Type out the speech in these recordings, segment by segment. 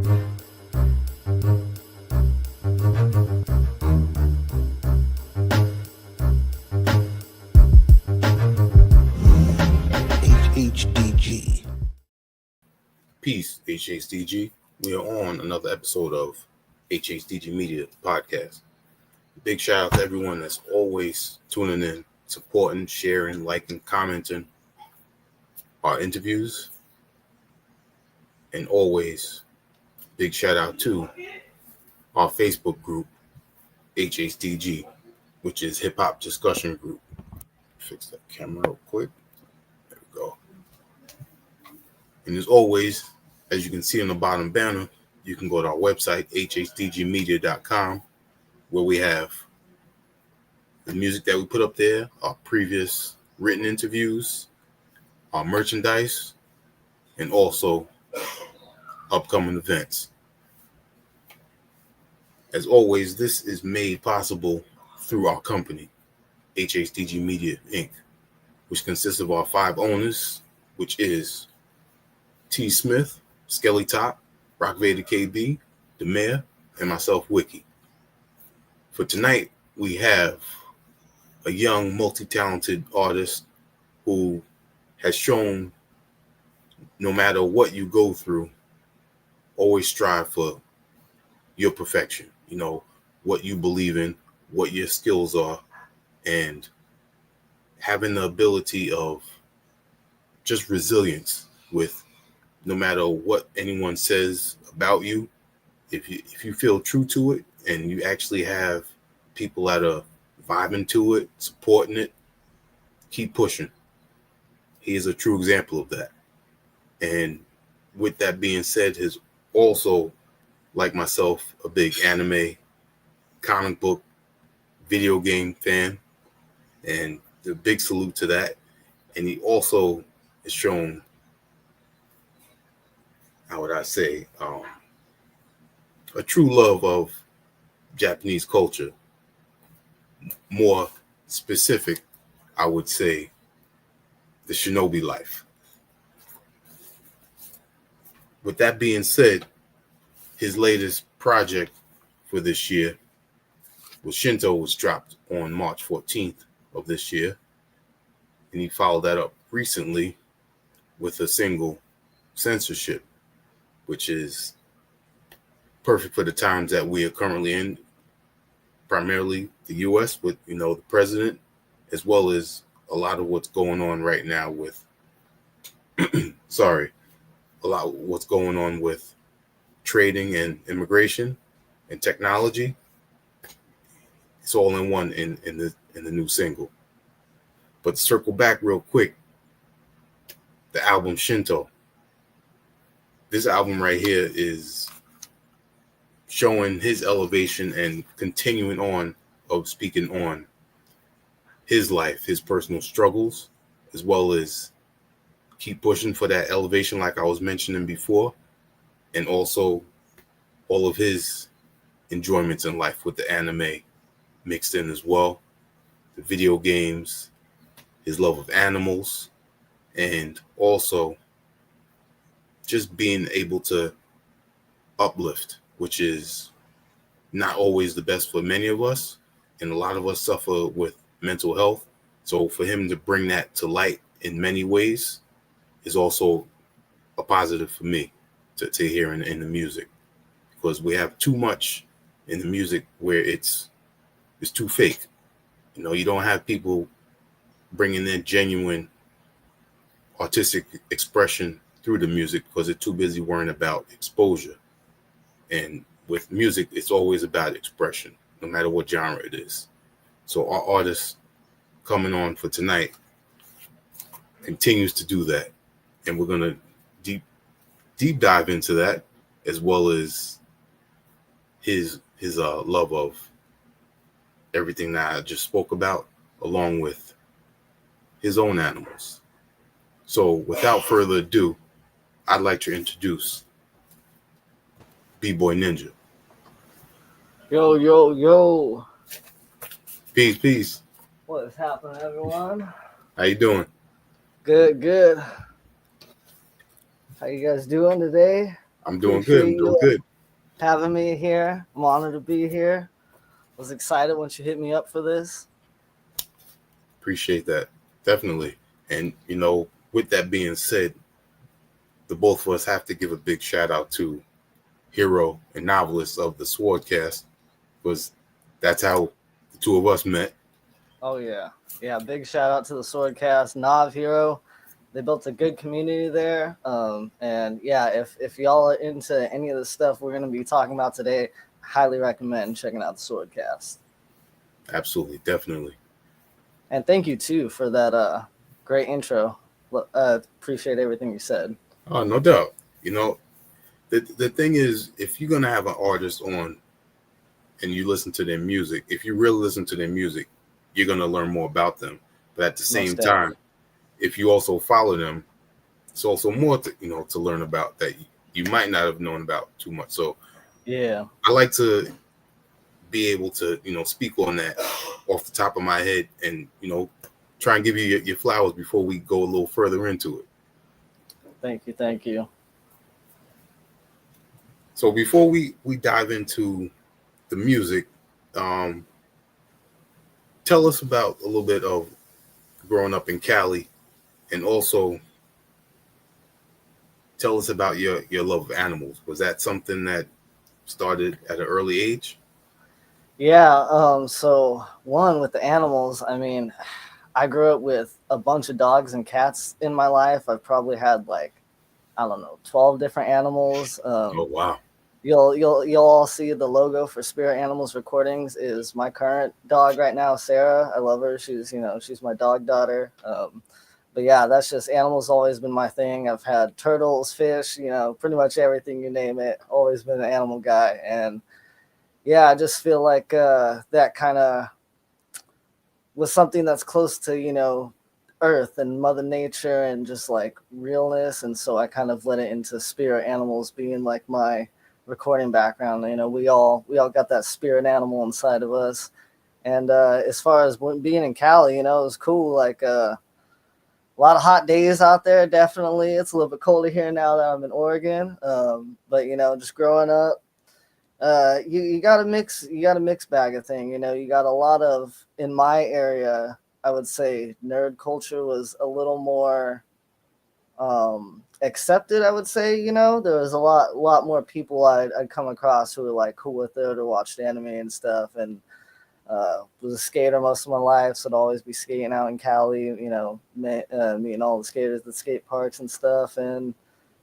HHDG. Peace, HHDG. We are on another episode of HHDG Media Podcast. Big shout out to everyone that's always tuning in, supporting, sharing, liking, commenting our interviews. And always big shout out to our Facebook group, HHDG, which is Hip Hop Discussion Group. Fix that camera real quick. There we go. And as always, as you can see on the bottom banner, you can go to our website, hhdgmedia.com, where we have the music that we put up there, our previous written interviews, our merchandise, and also upcoming events. As always, this is made possible through our company, HHDG Media, Inc., which consists of our 5 owners, which is T. Smith, Skelly Top, Rock Vader KB, the Mayor, and myself, Wiki. For tonight, we have a young, multi-talented artist who has shown no matter what you go through, always strive for your perfection. You know, what you believe in, what your skills are, and having the ability of just resilience with no matter what anyone says about you. If you feel true to it and you actually have people that are vibing to it, supporting it, keep pushing. He is a true example of that. And with that being said, he's also, like myself, a big anime, comic book, video game fan, and a big salute to that. And he also has shown, how would I say, a true love of Japanese culture. More specific, I would say, the shinobi life. With that being said, his latest project for this year was Shinto was dropped on March 14th of this year. And he followed that up recently with a single, Censorship, which is perfect for the times that we are currently in, primarily the U.S. with, the president, as well as a lot of what's going on right now with, a lot of what's going on with trading and immigration and technology. It's all in one in the new single. But to circle back real quick, the album Shinto. This album right here is showing his elevation and continuing on of speaking on his life, his personal struggles, as well as keep pushing for that elevation like I was mentioning before, and also all of his enjoyments in life with the anime mixed in as well, the video games, his love of animals, and also just being able to uplift, which is not always the best for many of us. And a lot of us suffer with mental health. So for him to bring that to light in many ways is also a positive for me to hear in the music, because we have too much in the music where it's too fake. You don't have people bringing in genuine artistic expression through the music because they're too busy worrying about exposure. And with music, it's always about expression, no matter what genre it is. So our artist coming on for tonight continues to do that. And we're going to deep dive into that, as well as his love of everything that I just spoke about, along with his own animals. So without further ado, I'd like to introduce Bboy Ninja. Yo, yo, yo. Peace, peace. What is happening, everyone? How you doing? Good, good. How you guys doing today? I'm doing good. Appreciate I'm doing you good. having me here. I'm honored to be here. Was excited once you hit me up for this. Appreciate that. Definitely. And with that being said, the both of us have to give a big shout out to hero and novelist of the Swordcast, because that's how the two of us met. Oh yeah. Big shout out to the Swordcast, Nav Hero. They built a good community there. And yeah, if y'all are into any of the stuff we're gonna be talking about today, highly recommend checking out the Swordcast. Absolutely, definitely. And thank you too for that great intro. Appreciate everything you said. Oh, no doubt. You know, the thing is, if you're gonna have an artist on and you listen to their music, if you really listen to their music, you're gonna learn more about them. But at the Most same definitely. time, if you also follow them, it's also more to learn about that you might not have known about too much. So Yeah. I like to be able to speak on that off the top of my head, and try and give you your flowers before we go a little further into it. Thank you. Thank you. So before we dive into the music, um, tell us about a little bit of growing up in Cali, and also tell us about your love of animals. Was that something that started at an early age? Yeah, so one with the animals, I mean, I grew up with a bunch of dogs and cats in my life. I've probably had like, I don't know, 12 different animals. Oh, wow. You'll all see the logo for Spirit Animals Recordings is my current dog right now, Sarah. I love her. She's my dog daughter. But yeah, that's just animals always been my thing. I've had turtles, fish, pretty much everything you name it. Always been an animal guy. And yeah, I just feel like that kind of was something that's close to, Earth and Mother Nature and just like realness. And so I kind of let it into spirit animals being like my recording background. We all got that spirit animal inside of us. And as far as being in Cali, it was cool. Like a lot of hot days out there. Definitely, it's a little bit colder here now that I'm in Oregon. But just growing up, you got a mix bag of thing. You got a lot of, in my area, I would say nerd culture was a little more accepted. I would say, there was a lot more people I'd come across who were like cool with it or watched anime and stuff. And was a skater most of my life, so I'd always be skating out in Cali, meeting all the skaters at the skate parks and stuff. And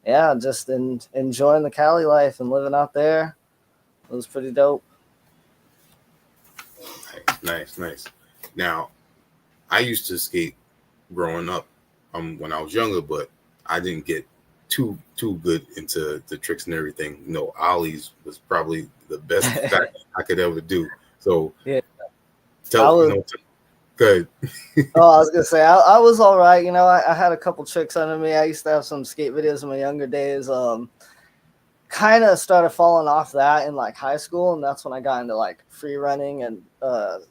yeah, just enjoying the Cali life and living out there. It was pretty dope. Nice. Now, I used to skate growing up, when I was younger, but I didn't get too good into the tricks and everything. Ollies was probably the best that I could ever do. So Yeah, I tell was. good. Oh, I was gonna say I was all right. I had a couple tricks under me. I used to have some skate videos in my younger days. Kind of started falling off that in like high school, and that's when I got into like free running and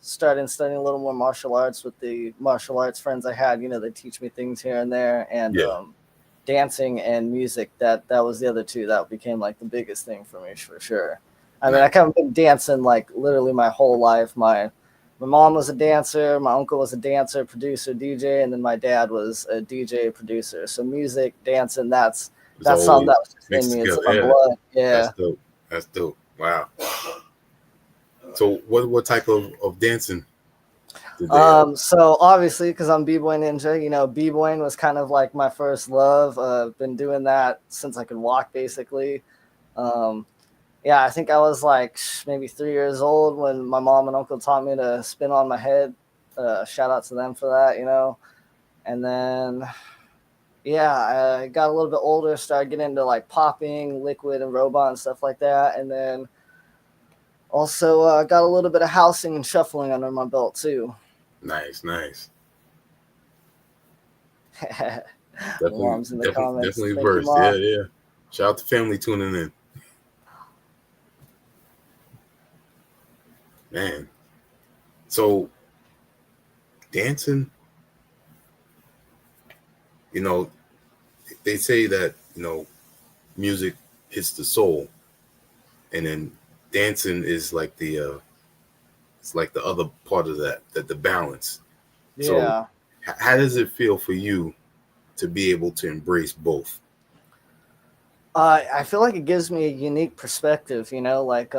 started studying a little more martial arts with the martial arts friends I had. They teach me things here and there, and Yeah. dancing and music. That was the other two that became like the biggest thing for me for sure. I mean, I Nice. kind of been dancing like literally my whole life. My mom was a dancer, my uncle was a dancer, producer, DJ, and then my dad was a DJ producer. So music, dancing, It's that's something always that was just in mixed me. It's together. in my Yeah, blood. that's Yeah. dope. That's dope. Wow. So what type of dancing did they So obviously, because I'm B-Boy Ninja, B-Boying was kind of like my first love. Been doing that since I could walk, basically. Um, yeah, I think I was like maybe 3 years old when my mom and uncle taught me to spin on my head. Shout out to them for that. And then, yeah, I got a little bit older, started getting into like popping, liquid, and robot and stuff like that. And then also got a little bit of housing and shuffling under my belt too. Nice. Definitely, Mom's in the definitely, comments. definitely Thank you, versed. Yeah, Mom. yeah. Shout out to family tuning in, man. So dancing, you know, they say that music hits the soul, and then dancing is like it's like the other part of that the balance. So Yeah. how does it feel for you to be able to embrace both? I feel like it gives me a unique perspective, you know, like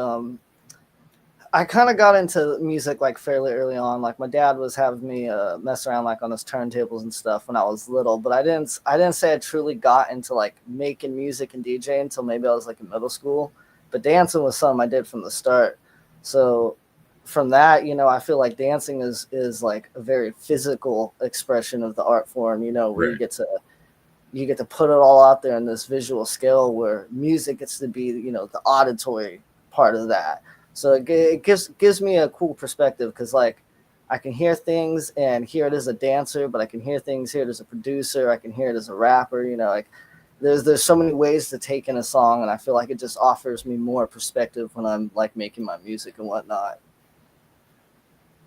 I kind of got into music like fairly early on. Like my dad was having me mess around like on his turntables and stuff when I was little, but I didn't say I truly got into like making music and DJing until maybe I was like in middle school. But dancing was something I did from the start. So from that, you know, I feel like dancing is like a very physical expression of the art form, you know, where Right. you get to put it all out there in this visual scale where music gets to be, you know, the auditory part of that. So it gives me a cool perspective because like I can hear things and hear it as a dancer, but I can hear things, hear it as a producer, I can hear it as a rapper, you know, like there's so many ways to take in a song, and I feel like it just offers me more perspective when I'm like making my music and whatnot.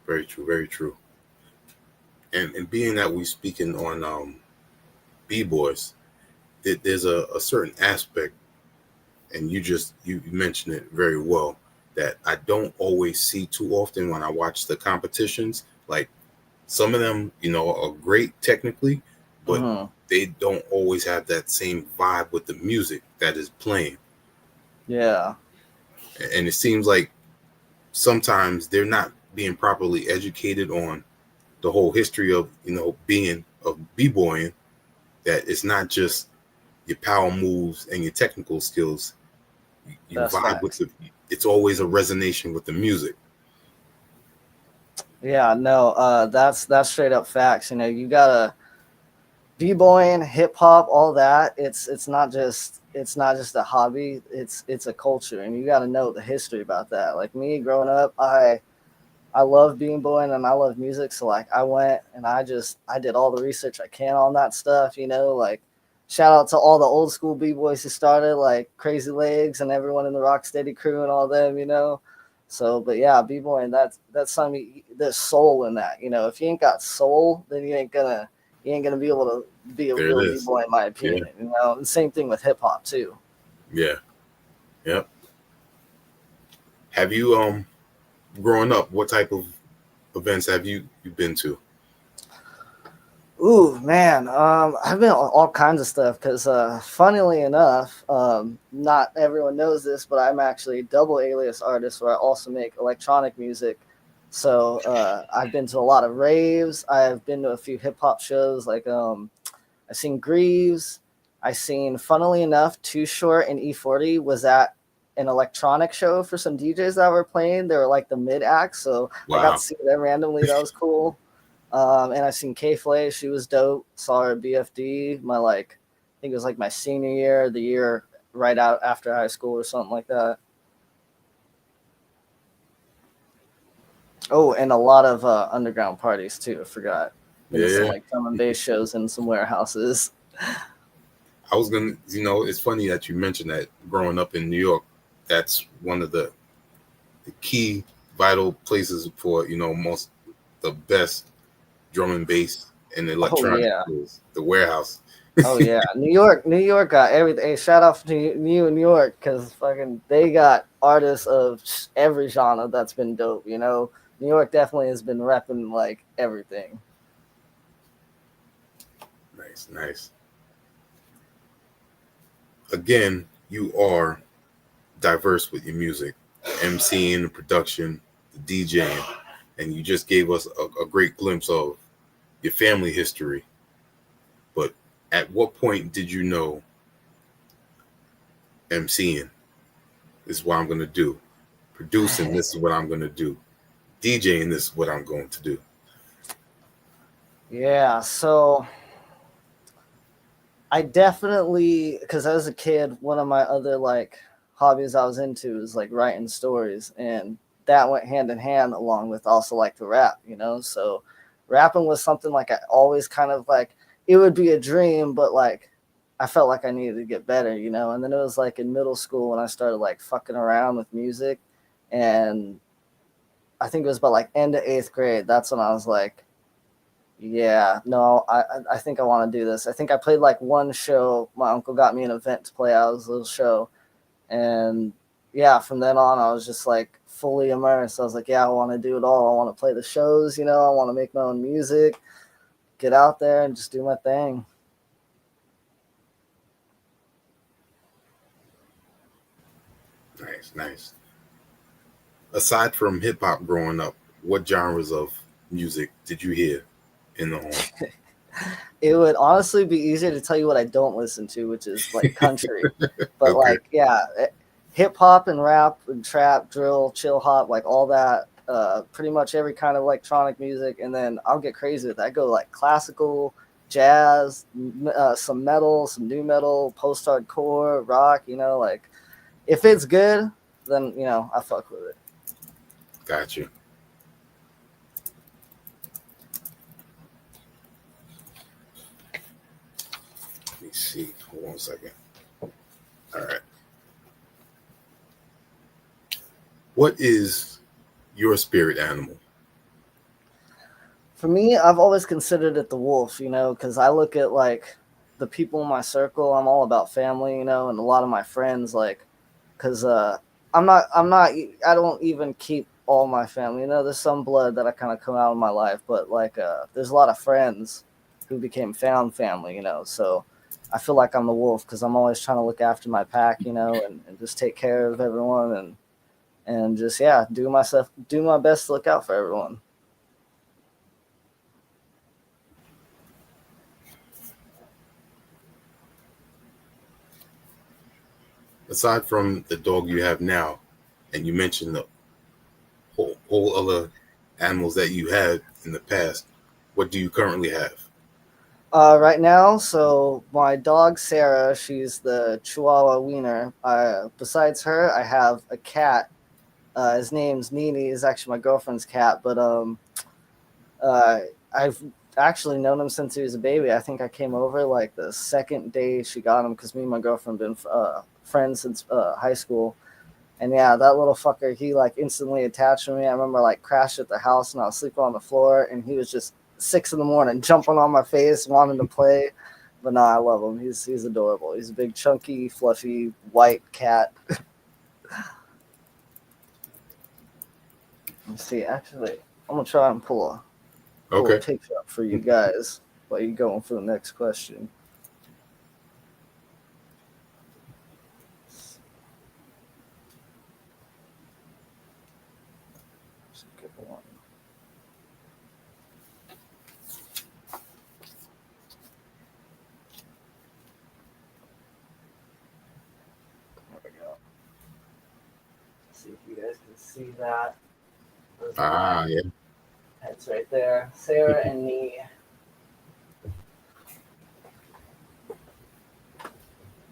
Very true. Very true. And being that we speaking on b-boys, there's a certain aspect, and you mentioned it very well, that I don't always see too often when I watch the competitions. Like some of them, are great technically, but Hmm. they don't always have that same vibe with the music that is playing. Yeah, And it seems like sometimes they're not being properly educated on the whole history of being of b-boying, that it's not just your power moves and your technical skills. You that's vibe with facts. the it's always a resonation with the music. Yeah, no, that's straight up facts. You know, you gotta b-boying, hip hop, all that. It's not just a hobby. It's a culture, and you got to know the history about that. Like me growing up, I love b-boying and I love music. So like I went and I did all the research I can on that stuff. You know, like shout out to all the old school b-boys who started, like Crazy Legs and everyone in the Rocksteady crew and all them. You know. So, but yeah, b-boying, that's something. There's soul in that. You know, if you ain't got soul, then you ain't gonna be able to be a There it real is. b-boy, in my Yeah, opinion. You know, the same thing with hip hop too. yeah, yeah. Have you growing up, what type of events have you been to? Ooh, man, I've been on all kinds of stuff because, funnily enough, not everyone knows this, but I'm actually a double alias artist where I also make electronic music. So I've been to a lot of raves. I've been to a few hip hop shows. Like I seen Greaves. I seen, funnily enough, Too Short and E40 was at an electronic show for some DJs that were playing. They were like the mid acts, so I got to Wow. see them randomly. That was cool. And I seen K Flay. She was dope. Saw her at BFD. I think it was like my senior year, the year right out after high school or something like that. Oh, and a lot of underground parties too. I forgot. Been to some Yeah, like drum and bass shows in some warehouses. I was gonna. It's funny that you mentioned that. Growing up in New York, that's one of the key vital places for most the best drum and bass and Oh electronic yeah. is the warehouse. Oh yeah, New York got everything. Hey, shout out to you in New York because fucking they got artists of every genre that's been dope. You know, New York definitely has been repping like everything. Nice, nice. Again, you are diverse with your music, MCing, the production, the DJing, and you just gave us a great glimpse of your family history. But at what point did you know MCing is what I'm going to do? Producing, this is what I'm going to do. DJing, this is what I'm going to do. Yeah, so I definitely, because as a kid, one of my other like hobbies I was into was like writing stories, and that went hand in hand along with also like the rap, you know. So rapping was something like I always kind of like it would be a dream, but like I felt like I needed to get better, you know. And then it was like in middle school when I started like fucking around with music, and I think it was about like end of eighth grade. That's when I was like, yeah, no, I think I want to do this. I think I played like one show. My uncle got me an event to play out. It was a little show, And yeah, from then on, I was just like fully immersed. I was like, yeah, I want to do it all. I want to play the shows, you know, I want to make my own music, get out there and just do my thing. Nice, nice. Aside from hip hop growing up, what genres of music did you hear in the home? It would honestly be easier to tell you what I don't listen to, which is like country. But Okay. like, yeah, hip hop and rap and trap, drill, chill hop, like all that. Pretty much every kind of electronic music, and then I'll get crazy with that. I go like classical, jazz, some metal, some new metal, post hardcore, rock. You know, like if it's good, then you know I fuck with it. Gotcha. Let me see. Hold on a second. All right. What is your spirit animal? For me, I've always considered it the wolf, you know, because I look at like the people in my circle. I'm all about family, you know, and a lot of my friends, like, because I don't even keep all my family. You know, there's some blood that I kind of come out of my life, but like, there's a lot of friends who became found family, you know. So I feel like I'm the wolf because I'm always trying to look after my pack, you know, and just take care of everyone and just yeah, do my best to look out for everyone. Aside from the dog you have now, and you mentioned the whole other animals that you had in the past, what do you currently have? Right now, so my dog Sarah, she's the Chihuahua Wiener. Besides her, I have a cat. His name's Nini. Is actually my girlfriend's cat, but uh, I've actually known him since he was a baby. I think I came over like the second day she got him because me and my girlfriend been friends since high school. And yeah, that little fucker, he like instantly attached to me. I remember like crashed at the house and I was sleeping on the floor and he was just 6 in the morning jumping on my face, wanting to play. But no, I love him. He's adorable. He's a big, chunky, fluffy, white cat. Let's see, actually, I'm gonna try and pull a Okay. picture up for you guys while you going for the next question. That's a good one. There we go. Let's see if you guys can see that. Those are my Ah, yeah. pets right there. Sarah and me.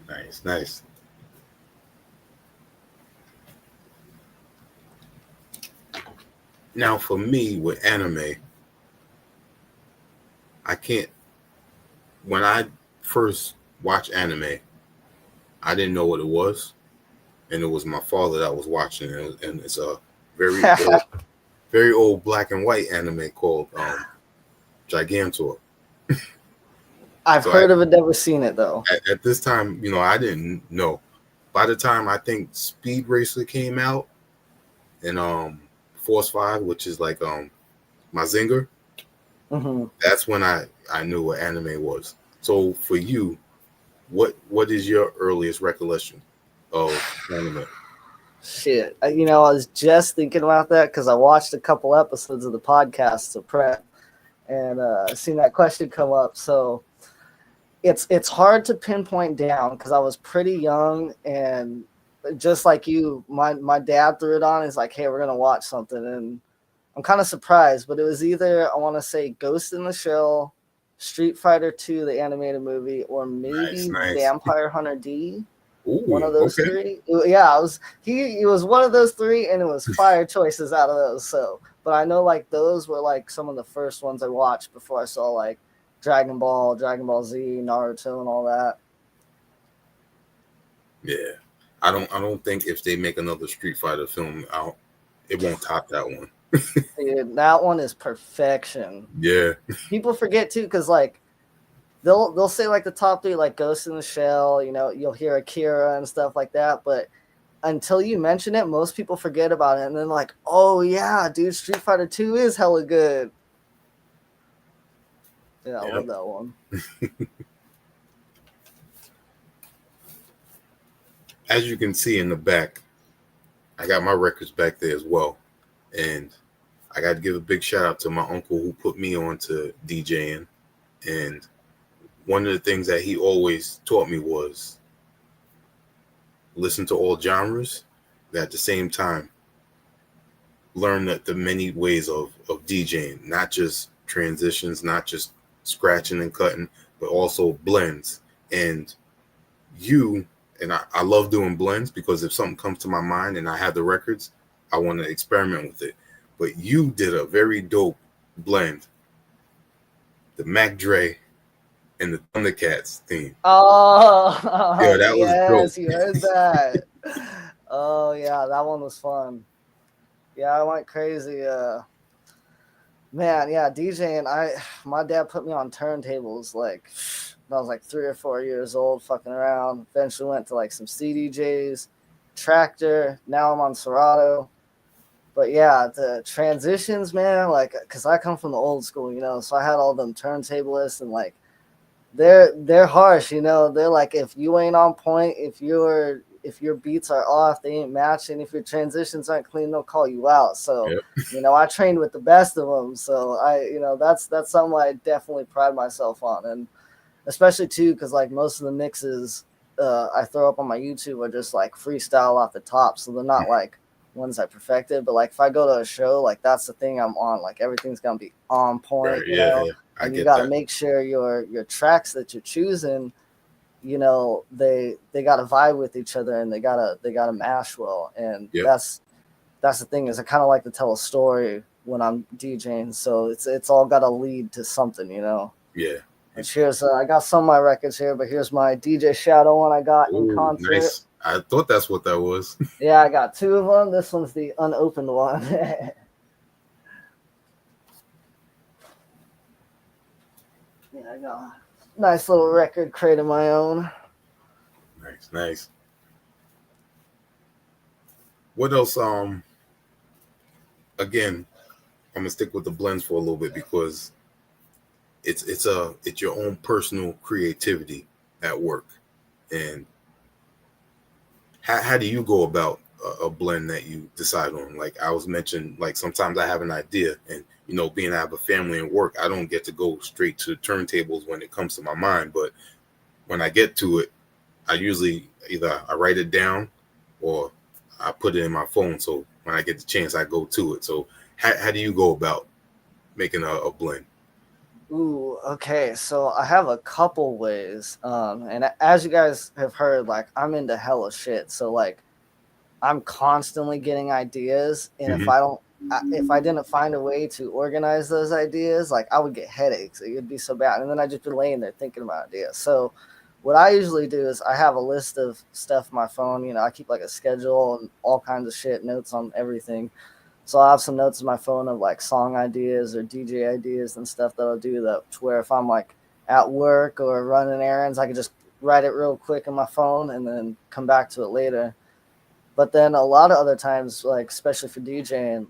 Nice, nice. Now, for me with anime, I can't. When I first watched anime, I didn't know what it was, and it was my father that was watching it, and it's a very old, very old black and white anime called Gigantor. I've So heard of it, never seen it though. at this time, I didn't know. By the time I think Speed Racer came out and Force 5, which is like my Zinger, Hmm. that's when I knew what anime was. So for you, what is your earliest recollection of anime? Shit, you know, I was just thinking about that because I watched a couple episodes of the podcast to prep, and seen that question come up. So it's hard to pinpoint down because I was pretty young, and just like you, my dad threw it on. He's like, "Hey, we're gonna watch something," and I'm kind of surprised, but it was either I want to say Ghost in the Shell, Street Fighter 2, the animated movie, or Nice, maybe nice. Vampire Hunter D. One Ooh, of those okay. three. Yeah, it was he. It was one of those three, and it was fire choices out of those. So, but I know like those were like some of the first ones I watched before I saw like Dragon Ball, Dragon Ball Z, Naruto, and all that. Yeah. I don't think if they make another Street Fighter film out, it won't top that one. Dude, that one is perfection. Yeah. People forget too, because like they'll say like the top three, like Ghost in the Shell. You know, you'll hear Akira and stuff like that, but until you mention it, most people forget about it, and then like, oh yeah, dude, Street Fighter 2 is hella good. Yeah, I love that one. As you can see in the back, I got my records back there as well. And I got to give a big shout out to my uncle who put me on to DJing. And one of the things that he always taught me was listen to all genres, but at the same time, learn that the many ways of DJing, not just transitions, not just scratching and cutting, but also blends. And I love doing blends because if something comes to my mind and I have the records, I want to experiment with it. But you did a very dope blend. The Mac Dre and the Thundercats theme. Oh, Yeah, that was dope. yes, you heard that. Oh yeah, that one was fun. Yeah, I went crazy. Man, yeah, DJing. My dad put me on turntables like when I was like 3 or 4 years old, fucking around. Eventually went to like some CDJs, Tractor. Now I'm on Serato. But yeah, the transitions, man, like, cause I come from the old school, you know, so I had all them turntablists and like, they're harsh, you know. They're like, if you ain't on point, if your beats are off, they ain't matching. If your transitions aren't clean, they'll call you out. So, Yep. you know, I trained with the best of them. So that's something I definitely pride myself on, and especially too, because like most of the mixes I throw up on my YouTube are just like freestyle off the top, so they're not like ones I perfected. But like if I go to a show, like that's the thing I'm on. Like everything's gonna be on point, Right, you yeah, know. yeah. I And you get got to that. make sure your tracks that you're choosing, you know, they got to vibe with each other, and they gotta mash well. And Yep. that's the thing, is I kind of like to tell a story when I'm DJing, so it's all got to lead to something, you know. Yeah. And here's I got some of my records here, but here's my DJ Shadow one I got in Ooh, concert. nice. I thought that's what that was. Yeah, I got two of them. This one's the unopened one. Yeah, I got a nice little record crate of my own. Nice. What else? Again, I'm gonna stick with the blends for a little bit because it's your own personal creativity at work. And how do you go about a blend that you decide on? Like I was mentioned, like sometimes I have an idea, and you know, being I have a family and work, I don't get to go straight to turntables when it comes to my mind. But when I get to it, I usually either I write it down or I put it in my phone. So when I get the chance, I go to it. So how do you go about making a blend? Ooh, okay. So I have a couple ways. And as you guys have heard, like I'm into hella shit. So like I'm constantly getting ideas, and Mm-hmm. if I didn't find a way to organize those ideas, like I would get headaches. It would be so bad, and then I'd just be laying there thinking about ideas. So what I usually do is I have a list of stuff on my phone. You know, I keep like a schedule and all kinds of shit, notes on everything. So I have some notes in my phone of like song ideas or DJ ideas and stuff that I'll do, that to where if I'm like at work or running errands, I can just write it real quick in my phone and then come back to it later. But then a lot of other times, like especially for DJing,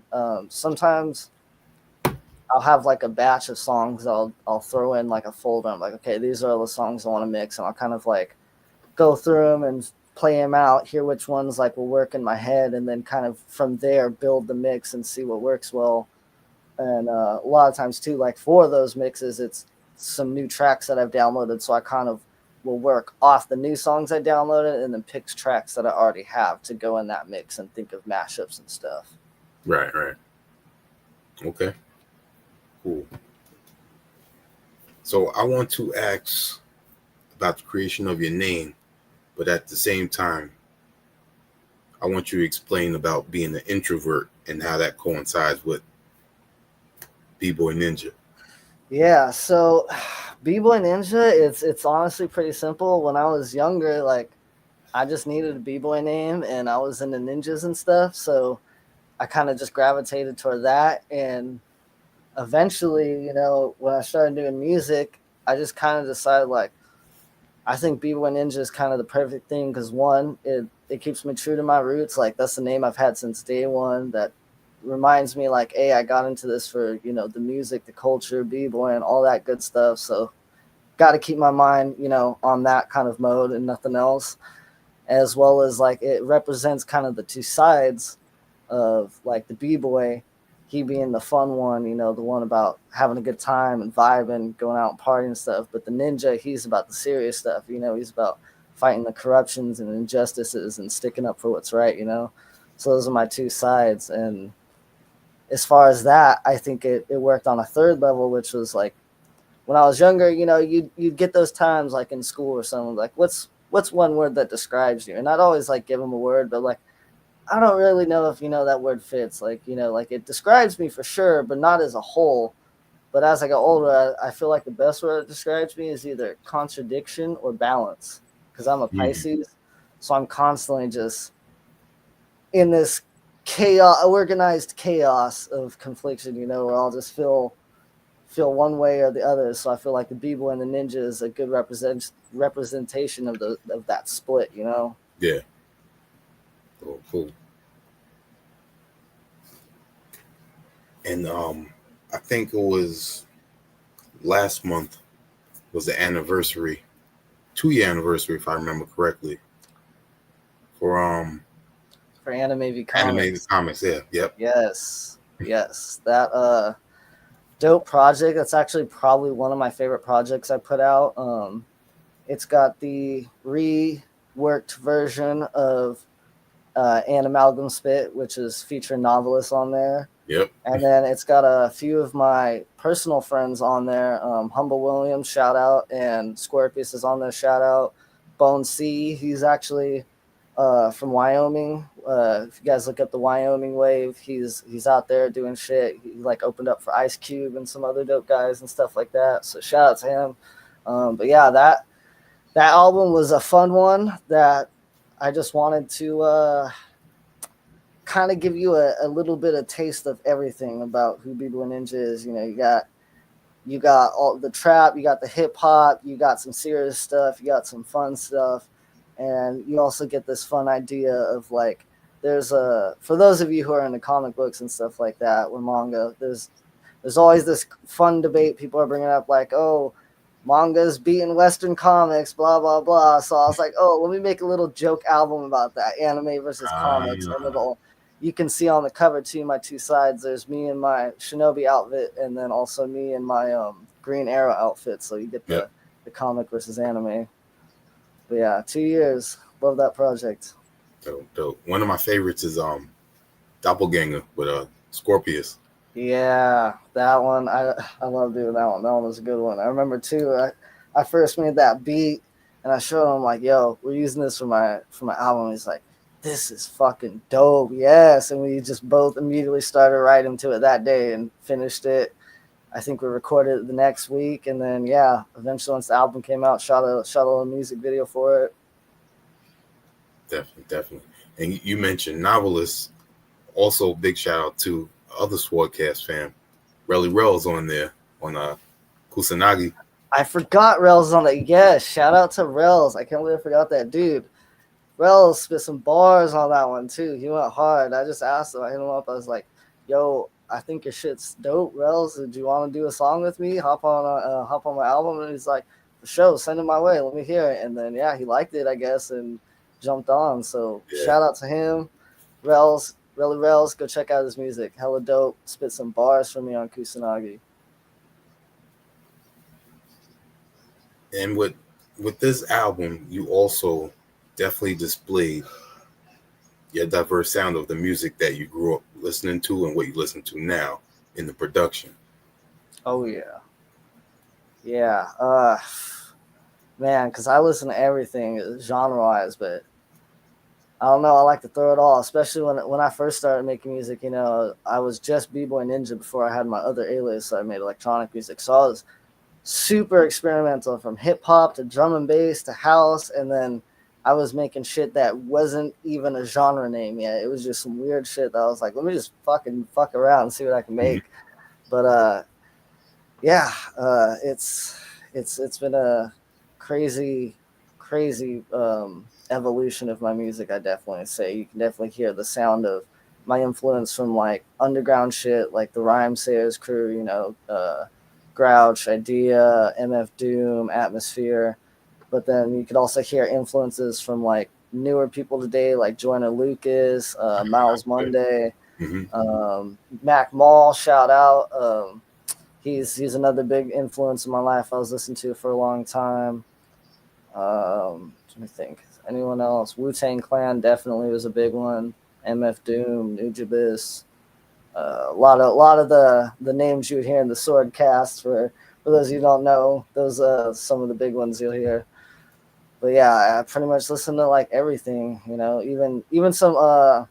sometimes I'll have like a batch of songs I'll throw in like a folder. I'm like, okay, these are all the songs I want to mix, and I'll kind of like go through them and play them out, hear which ones like will work in my head, and then kind of from there build the mix and see what works well. And a lot of times too, like for those mixes, it's some new tracks that I've downloaded, so I kind of will work off the new songs I downloaded and then pick tracks that I already have to go in that mix and think of mashups and stuff. Right. Okay. Cool. So I want to ask about the creation of your name, but at the same time, I want you to explain about being an introvert and how that coincides with B-Boy Ninja. Yeah, so Bboy Ninja, it's honestly pretty simple. When I was younger, like I just needed a B-boy name, and I was into ninjas and stuff, so I kind of just gravitated toward that. And eventually, you know, when I started doing music, I just kind of decided like I think B-Boy Ninja is kind of the perfect thing, because one, it keeps me true to my roots. Like that's the name I've had since day one. That reminds me like, hey, I got into this for, you know, the music, the culture, b-boy, and all that good stuff. So got to keep my mind, you know, on that kind of mode and nothing else. As well as like it represents kind of the two sides of like the b-boy, he being the fun one, you know, the one about having a good time and vibing, going out and partying and stuff. But the ninja, he's about the serious stuff, you know, he's about fighting the corruptions and injustices and sticking up for what's right, you know. So those are my two sides. And as far as that, I think it worked on a third level, which was like when I was younger, you know, you'd get those times like in school or something, like what's one word that describes you? And I'd always like give them a word, but like I don't really know if, you know, that word fits. Like, you know, like it describes me for sure, but not as a whole. But as I got older, I feel like the best word that describes me is either contradiction or balance, because I'm a Pisces. So I'm constantly just in this chaos, organized chaos of confliction, you know, where I'll just feel one way or the other. So I feel like the b-boy and the ninja is a good representation of that split, you know. Yeah. Oh, cool. And I think it was last month was the anniversary, 2-year anniversary, if I remember correctly, for Anime v Anime Comics. Comics. Yeah, yep. Yes, that dope project. That's actually probably one of my favorite projects I put out. It's got the reworked version of An Amalgam Spit, which is featuring novelists on there. Yep. And then it's got a few of my personal friends on there. Humble Williams, shout out, and Scorpius is on there, shout out. Bone C, he's actually from Wyoming. If you guys look up the Wyoming wave, he's out there doing shit. He like opened up for Ice Cube and some other dope guys and stuff like that. So shout out to him. But yeah, that album was a fun one that I just wanted to kind of give you a little bit of taste of everything about who b-boy ninja is. You know, you got all the trap, you got the hip hop, you got some serious stuff, you got some fun stuff, and you also get this fun idea of like there's a, for those of you who are into comic books and stuff like that or manga, there's always this fun debate people are bringing up like, oh, manga's beating Western comics, blah blah blah. So I was like, oh, let me make a little joke album about that, anime versus comics, and it'll, you can see on the cover too, my two sides. There's me in my Shinobi outfit, and then also me in my Green Arrow outfit. So you get the comic versus anime. But yeah, 2 years. Love that project. Dope. One of my favorites is Doppelganger with Scorpius. Yeah, that one. I love doing that one. That one was a good one. I remember too. I first made that beat, and I showed him like, "Yo, we're using this for my album." He's like, "This is fucking dope." Yes, and we just both immediately started writing to it that day and finished it. I think we recorded it the next week, and then yeah, eventually once the album came out, shot a music video for it. Definitely. And you mentioned novelists. Also, big shout out to other Swordcast fam, Relly Rel's on there on Kusanagi. I forgot Rel's on it. Yes, shout out to Rel's. I can't believe I forgot that dude. Rel spit some bars on that one too. He went hard. I just asked him. I hit him up. I was like, "Yo, I think your shit's dope, Rels. Do you want to do a song with me? Hop on my album." And he's like, "For sure, send it my way. Let me hear it." And then yeah, he liked it, I guess, and jumped on. So shout out to him, Rels, Relly Rels. Go check out his music. Hella dope. Spit some bars for me on Kusanagi. And with this album, you also definitely displayed your diverse sound of the music that you grew up listening to and what you listen to now in the production. Oh yeah. Man, because I listen to everything genre-wise, but I don't know. I like to throw it all, especially when I first started making music. You know, I was just B-Boy Ninja before I had my other alias, so I made electronic music. So I was super experimental, from hip hop to drum and bass to house, and then I was making shit that wasn't even a genre name yet. It was just some weird shit that I was like, let me just fucking fuck around and see what I can make. But it's been a crazy crazy evolution of my music. I definitely say you can definitely hear the sound of my influence from like underground shit, like the Rhyme Sayers crew, Grouch, Idea, MF Doom, Atmosphere. But then you could also hear influences from like newer people today, like Joyner Lucas, Miles Monday, Mm-hmm. Mac Mall. Shout out. He's another big influence in my life. I was listening to for a long time. Let me think. Anyone else? Wu-Tang Clan definitely was a big one. MF Doom, Nujabes. A lot of the names you would hear in the Sword cast. For those of you who don't know, those some of the big ones you'll hear. But yeah, I pretty much listen to like everything. Even some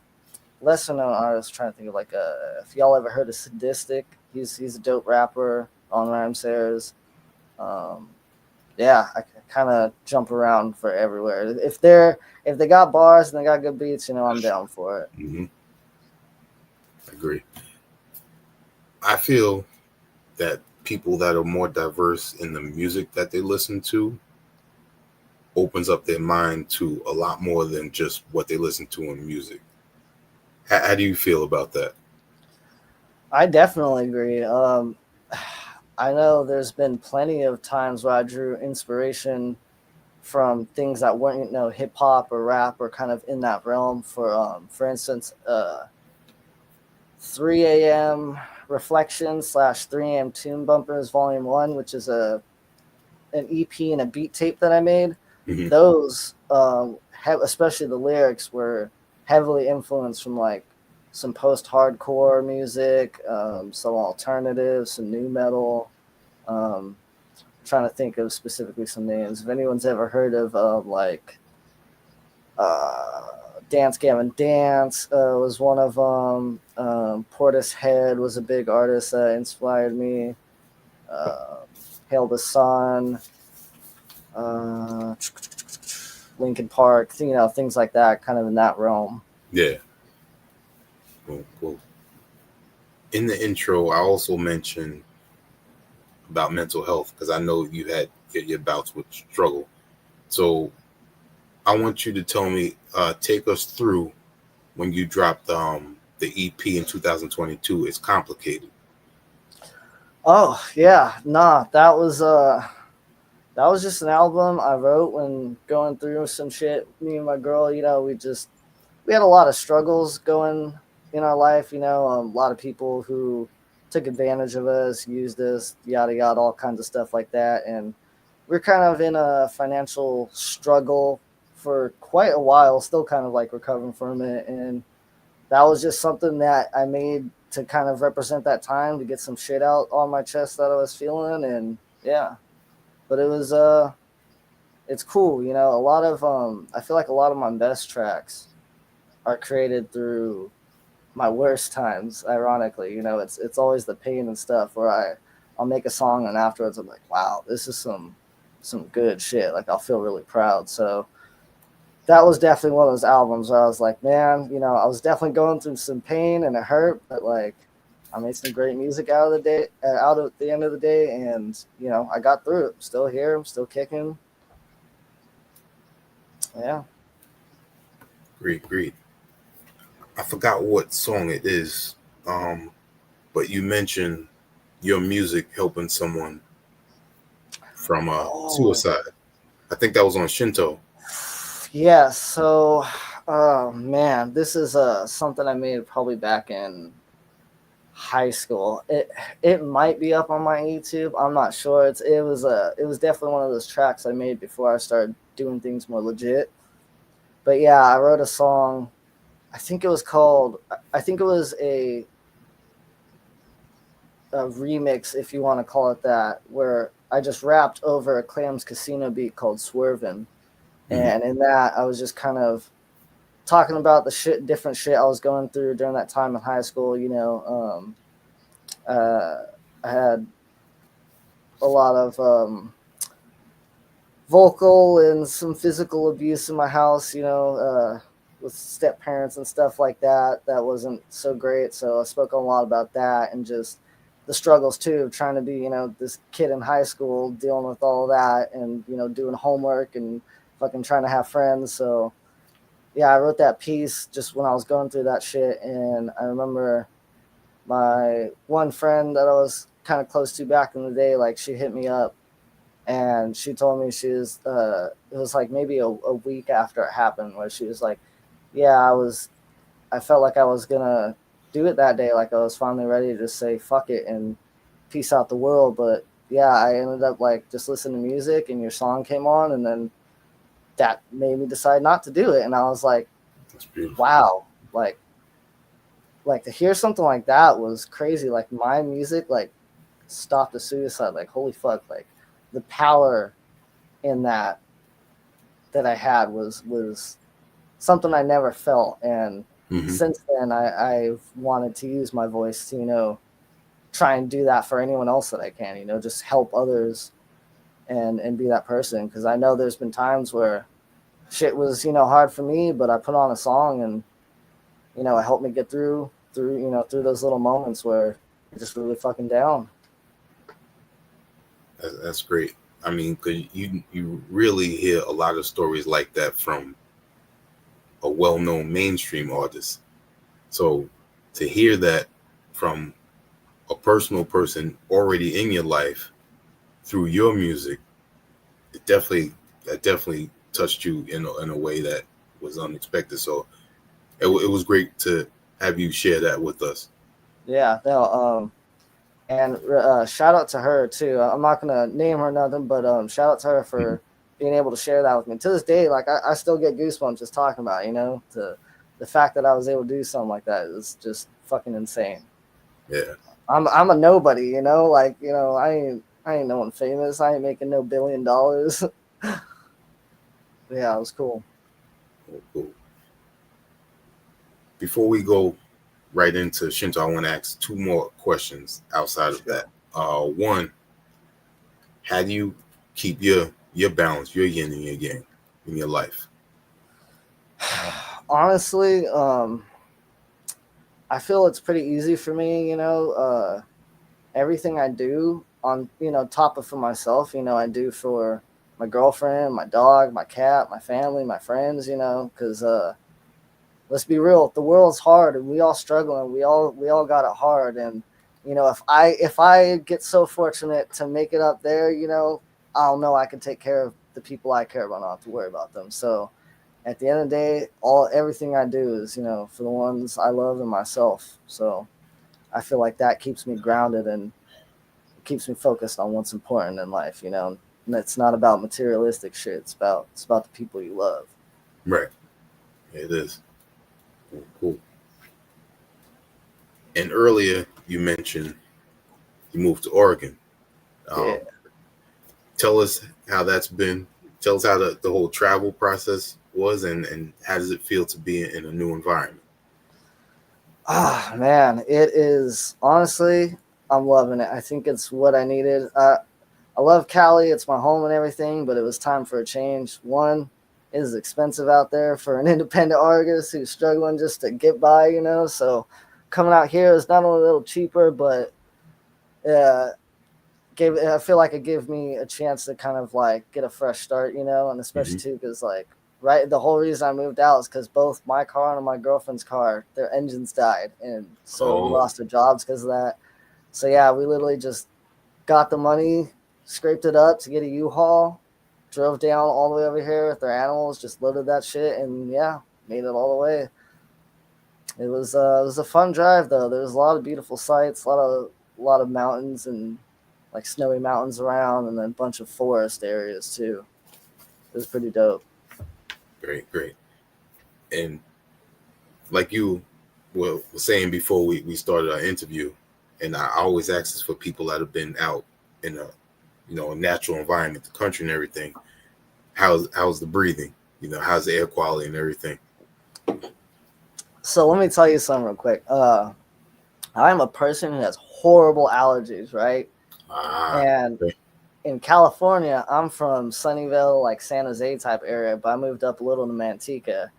lesser known artists. I'm trying to think of like if y'all ever heard of Sadistic, he's a dope rapper on Rhyme Sayers. Um, yeah, I kind of jump around for everywhere. If they got bars and they got good beats, I'm down for it. Mm-hmm. I agree. I feel that people that are more diverse in the music that they listen to opens up their mind to a lot more than just what they listen to in music. How do you feel about that? I definitely agree. I know there's been plenty of times where I drew inspiration from things that weren't, hip hop or rap or kind of in that realm. For instance, 3 a.m. Reflections / 3 a.m. Tune Bumpers Volume 1, which is an EP and a beat tape that I made. Mm-hmm. Those, especially the lyrics, were heavily influenced from like some post-hardcore music, some alternative, some new metal. Trying to think of specifically some names. If anyone's ever heard of Dance Gavin Dance was one of them. Portishead was a big artist that inspired me. Hail the Sun, Linkin Park, things like that, kind of in that realm. Yeah. Cool. In the intro, I also mentioned about mental health because I know you had your bouts with struggle. So I want you to tell me, take us through when you dropped the EP in 2022. It's Complicated. Oh yeah, nah, that was just an album I wrote when going through some shit. Me and my girl, we had a lot of struggles going in our life. A lot of people who took advantage of us, used us, yada yada, all kinds of stuff like that. And we're kind of in a financial struggle for quite a while, still kind of like recovering from it. And that was just something that I made to kind of represent that time, to get some shit out on my chest that I was feeling. And yeah, but it's cool. A lot of I feel like a lot of my best tracks are created through my worst times. Ironically, it's always the pain and stuff where I'll make a song and afterwards I'm like, wow, this is some good shit. Like I'll feel really proud. So that was definitely one of those albums where I was like, man, I was definitely going through some pain and it hurt, but like I made some great music out of the end of the day, and I got through it. I'm still here. I'm still kicking. Yeah. Great. I forgot what song it is, but you mentioned your music helping someone from suicide. I think that was on Shinto. Yeah. So, oh man, this is something I made probably back in high school. It might be up on my YouTube. I'm not sure. It was definitely one of those tracks I made before I started doing things more legit. But yeah, I wrote a song. I think it was called. I think it was a remix, if you want to call it that, where I just rapped over a Clams Casino beat called Swervin'. Mm-hmm. And in that, I was just kind of talking about the different shit I was going through during that time in high school. I had a lot of vocal and some physical abuse in my house, with step parents and stuff like that. That wasn't so great. So I spoke a lot about that and just the struggles too, of trying to be, this kid in high school dealing with all of that and, doing homework and fucking trying to have friends. So yeah, I wrote that piece just when I was going through that shit, and I remember my one friend that I was kind of close to back in the day, like she hit me up and she told me it was like maybe a week after it happened where she was like, yeah, I felt like I was gonna do it that day, like I was finally ready to just say fuck it and peace out the world. But yeah, I ended up like just listening to music and your song came on, and then that made me decide not to do it. And I was like, That's beautiful. wow, like to hear something like that was crazy. Like my music like stopped a suicide. Like holy fuck, like the power in that I had was something I never felt. And Mm-hmm. since then I've wanted to use my voice to, try and do that for anyone else that I can, just help others and be that person. Because I know there's been times where shit was, hard for me, but I put on a song and, it helped me get through those little moments where you're just really fucking down. That's great. I mean, because you really hear a lot of stories like that from a well-known mainstream artist. So to hear that from a personal person already in your life through your music, it definitely touched you in a way that was unexpected. So it was great to have you share that with us. Yeah, no, and shout out to her too. I'm not gonna name her nothing, but shout out to her Mhm. for being able to share that with me. To this day, like I still get goosebumps just talking about it, the fact that I was able to do something like that is just fucking insane. Yeah, I'm a nobody, like I ain't no one famous. I ain't making no $1 billion. Yeah, it was cool. cool, cool. Before we go right into Shinto, I want to ask two more questions outside of that. Sure. One, how do you keep your balance, your yin and your yang in your life? Honestly, I feel it's pretty easy for me, everything I do on, top of for myself, I do for my girlfriend, my dog, my cat, my family, my friends, because let's be real, the world's hard and we all struggle and we all got it hard. And if I get so fortunate to make it up there, I'll know I can take care of the people I care about. I don't have to worry about them. So at the end of the day, everything I do is, for the ones I love and myself. So I feel like that keeps me grounded and keeps me focused on what's important in life. And it's not about materialistic shit. It's about the people you love. Right, it is. Cool. And earlier you mentioned you moved to Oregon. Yeah. Um, Tell us how that's been. Tell us how the whole travel process was, and how does it feel to be in a new environment? Ah, man, it is honestly, I'm loving it. I think it's what I needed. I love Cali. It's my home and everything, but it was time for a change. One, it is expensive out there for an independent artist who's struggling just to get by, So coming out here is not only a little cheaper, but uh, I feel like it gave me a chance to kind of like get a fresh start, and especially Hmm. too because like right, the whole reason I moved out is because both my car and my girlfriend's car, their engines died, and so we Oh, lost our jobs because of that. So yeah, we literally just got the money, scraped it up to get a U-Haul, drove down all the way over here with their animals, just loaded that shit, and yeah, made it all the way. It was a fun drive though. There was a lot of beautiful sights, a lot of mountains and like snowy mountains around, and then a bunch of forest areas too. It was pretty dope. great, great. And like you were saying before we started our interview, and I always ask this for people that have been out in a natural environment, the country and everything. How's the breathing? How's the air quality and everything? So let me tell you something real quick. I'm a person who has horrible allergies, right? Ah, And okay. in California, I'm from Sunnyvale, like San Jose type area, but I moved up a little to Manteca.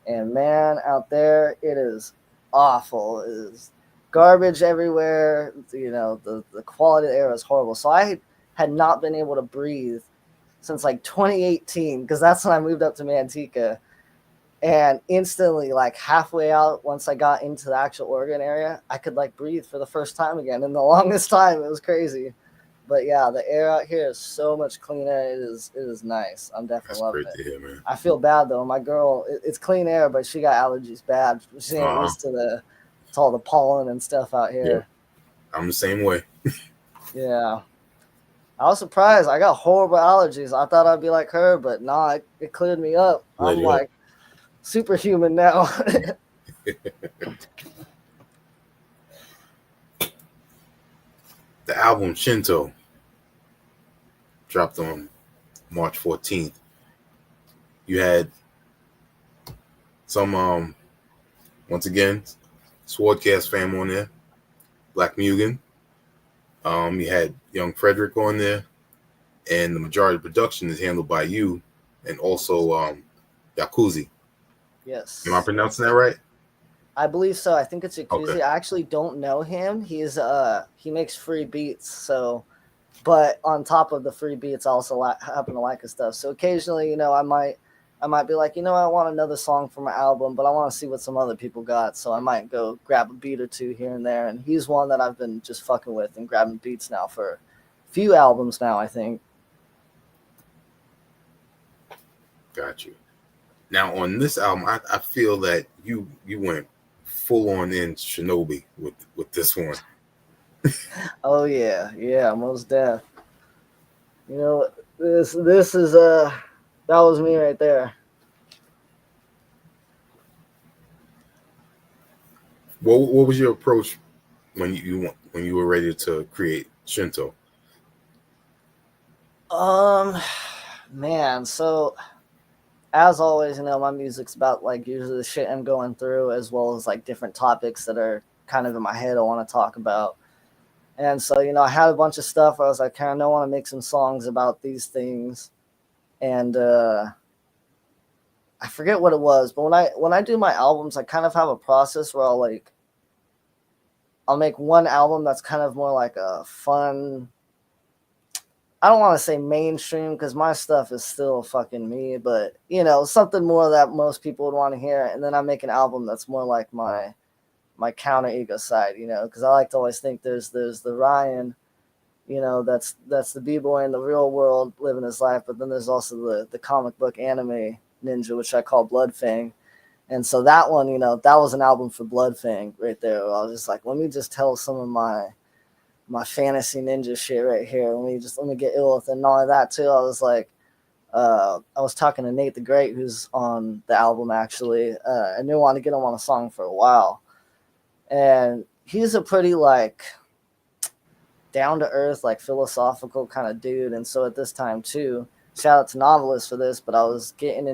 And man, out there, it is awful. It is garbage everywhere. The quality of the air is horrible. So I had not been able to breathe since like 2018, because that's when I moved up to Manteca. And instantly, like halfway out, once I got into the actual Oregon area, I could like breathe for the first time again. In the longest time, it was crazy. But yeah, the air out here is so much cleaner. It is nice. I'm definitely That's loving great it. to hear, man. I feel bad though. My girl, it's clean air, but she got allergies bad. She ain't used to all the pollen and stuff out here. Yeah, I'm the same way. Yeah. I was surprised. I got horrible allergies. I thought I'd be like her, but nah, it cleared me up. I'm like superhuman now. The album Shinto dropped on March 14th. You had some once again Swordcast fam on there, Black Mugen. You had Young Frederick on there, and the majority of production is handled by you, and also Yakuzi. Yes. Am I pronouncing that right? I believe so. I think it's Yakuzi. Okay. I actually don't know him. He makes free beats, so but on top of the free beats, I also happen to like his stuff. So occasionally, I might be like, I want another song for my album, but I want to see what some other people got. So I might go grab a beat or two here and there. And he's one that I've been just fucking with and grabbing beats now for a few albums now, I think. Got you. Now on this album, I feel that you went full on in Shinobi with this one. Oh yeah, most def. This is that was me right there. What was your approach when you were ready to create Shinto? Man, so as always, my music's about like usually the shit I'm going through, as well as like different topics that are kind of in my head I want to talk about. And so, I had a bunch of stuff where I was like, kind of want to make some songs about these things. And I forget what it was, but when I do my albums, I kind of have a process where I'll make one album that's kind of more like a fun, I don't want to say mainstream because my stuff is still fucking me, but something more that most people would want to hear. And then I make an album that's more like my counter ego side, because I like to always think there's the Ryan, that's the B-boy in the real world living his life, but then there's also the comic book anime ninja, which I call Bloodfang. And so that one, that was an album for Bloodfang right there. I was just like, let me just tell some of my fantasy ninja shit right here. Let me get ill with it. And all of that too. I was like, I was talking to Nate the Great, who's on the album actually. I knew I wanted to get him on a song for a while. And he's a pretty like down to earth, like philosophical kind of dude. And so at this time too, shout out to Novelist for this, but I was getting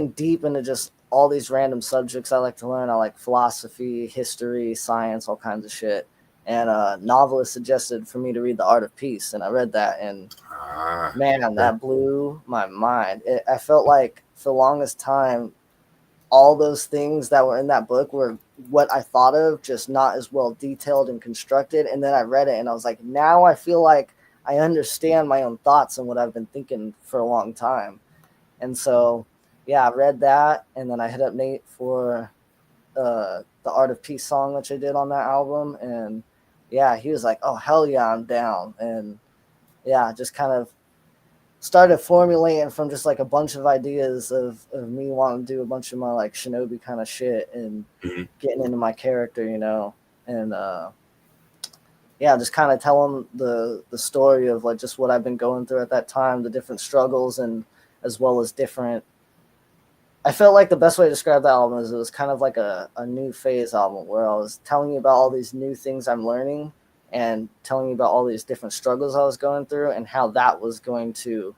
deep into just all these random subjects I like to learn. I like philosophy, history, science, all kinds of shit. And Novelist suggested for me to read The Art of Peace, and I read that, and man, that blew my mind. I felt like for the longest time, all those things that were in that book were what I thought of, just not as well detailed and constructed. And then I read it, and I was like, now I feel like I understand my own thoughts and what I've been thinking for a long time. And so, yeah, I read that, and then I hit up Nate for the Art of Peace song, which I did on that album. And yeah, he was like, oh, hell yeah, I'm down. And yeah, just kind of started formulating from just like a bunch of ideas of me wanting to do a bunch of my like shinobi kind of shit and getting into my character, and yeah, just kind of telling the story of like just what I've been going through at that time, the different struggles, and as well as different. I felt like the best way to describe the album is it was kind of like a new phase album where I was telling you about all these new things I'm learning and telling you about all these different struggles I was going through and how that was going to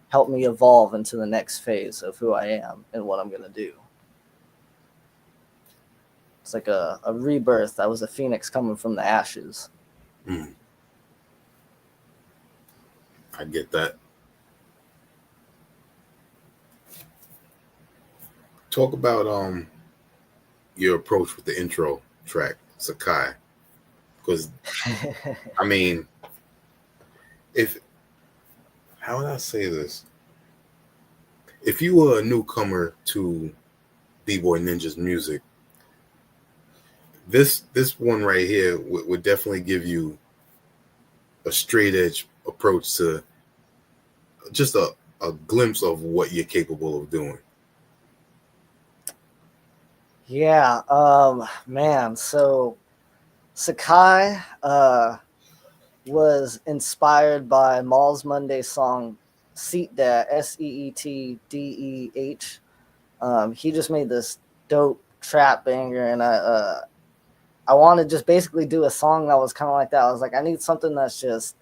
help me evolve into the next phase of who I am and what I'm going to do. It's like a rebirth. I was a phoenix coming from the ashes. I get that. Talk about your approach with the intro track, Sakai. Because I mean, if how would I say this? If you were a newcomer to B-Boy Ninja's music, this one right here would definitely give you a straight edge approach to just a glimpse of what you're capable of doing. Yeah, man. So Sakai was inspired by Mal's Monday song Seat Deh, Seetdeh. He just made this dope trap banger, and I want to just basically do a song that was kind of like that. I was like, I need something that's just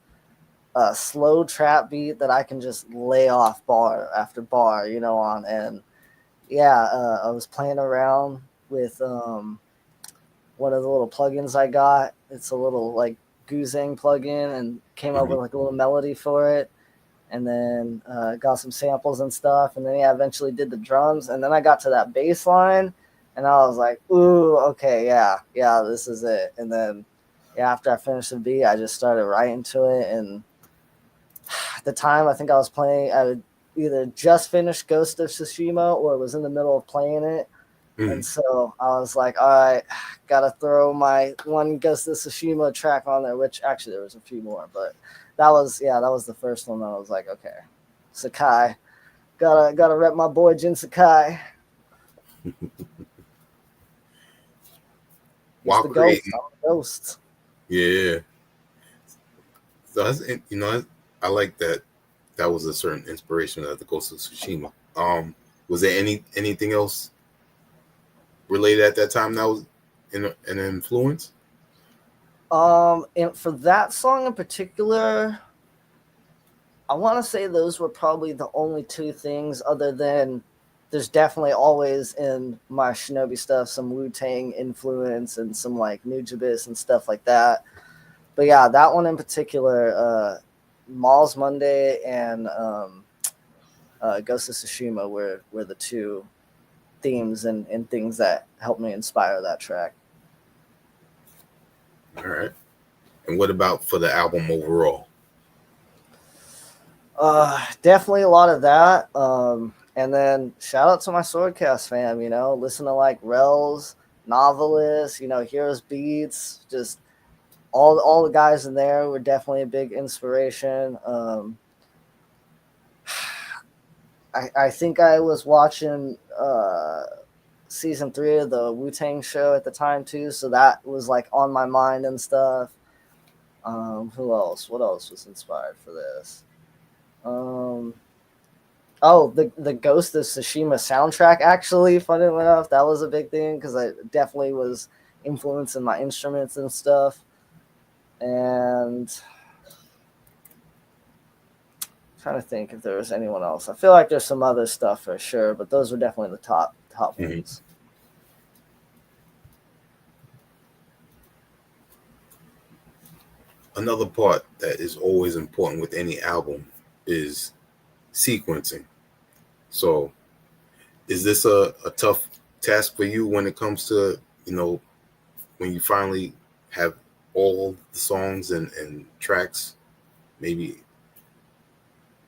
a slow trap beat that I can just lay off bar after bar, on. And yeah, I was playing around with one of the little plugins I got. It's a little like Goozang plugin, and came up with like a little melody for it. And then got some samples and stuff. And then yeah, eventually did the drums. And then I got to that bass line, and I was like, ooh, okay, yeah, this is it. And then yeah, after I finished the beat, I just started writing to it. And at the time, I think I was playing, I would either just finished Ghost of Tsushima or was in the middle of playing it. And so I was like, all right, gotta throw my one Ghost of Tsushima track on there, which actually there was a few more, but that was the first one that I was like, okay, Sakai, gotta rep my boy Jin Sakai. While the creating, ghost. Yeah. So that's, I like that. That was a certain inspiration of the Ghost of Tsushima. Was there anything else related at that time that was an influence? And for that song in particular, I want to say those were probably the only two things, other than there's definitely always in my Shinobi stuff some Wu-Tang influence and some like Nujabes and stuff like that. But yeah, that one in particular, Mal's Monday and Ghost of Tsushima were the two themes and things that helped me inspire that track. All right. And what about for the album overall? Definitely a lot of that. And then shout out to my Swordcast fam, listen to like Rels, Novelist, Heroes Beats, just all the guys in there were definitely a big inspiration. I think I was watching season 3 of the Wu-Tang show at the time too, so that was like on my mind and stuff. Who else? What else was inspired for this? The Ghost of Tsushima soundtrack, actually, funny enough, that was a big thing because I definitely was influencing my instruments and stuff. And I'm trying to think if there was anyone else. I feel like there's some other stuff for sure, but those were definitely the top ones. Another part that is always important with any album is sequencing. So is this a tough task for you when it comes to, when you finally have all the songs and tracks? Maybe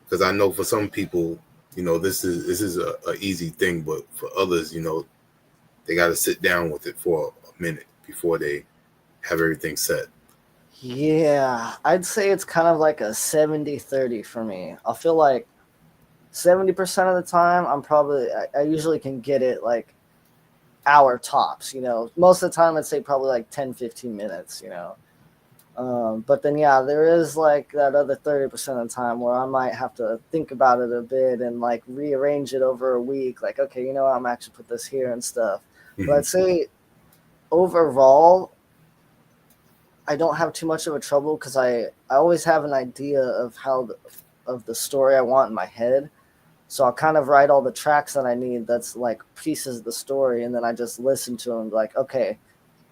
because I know for some people, this is a easy thing, but for others, they got to sit down with it for a minute before they have everything set. Yeah, I'd say it's kind of like a 70-30 for me. I feel like 70% of the time, I usually can get it like hour tops, Most of the time, I'd say probably like 10-15 minutes, But then, yeah, there is like that other 30% of the time where I might have to think about it a bit and like rearrange it over a week. Like, okay, I'm actually put this here and stuff. Mm-hmm. But I'd say overall, I don't have too much of a trouble because I always have an idea of of the story I want in my head. So I'll kind of write all the tracks that I need that's like pieces of the story, and then I just listen to them like, okay,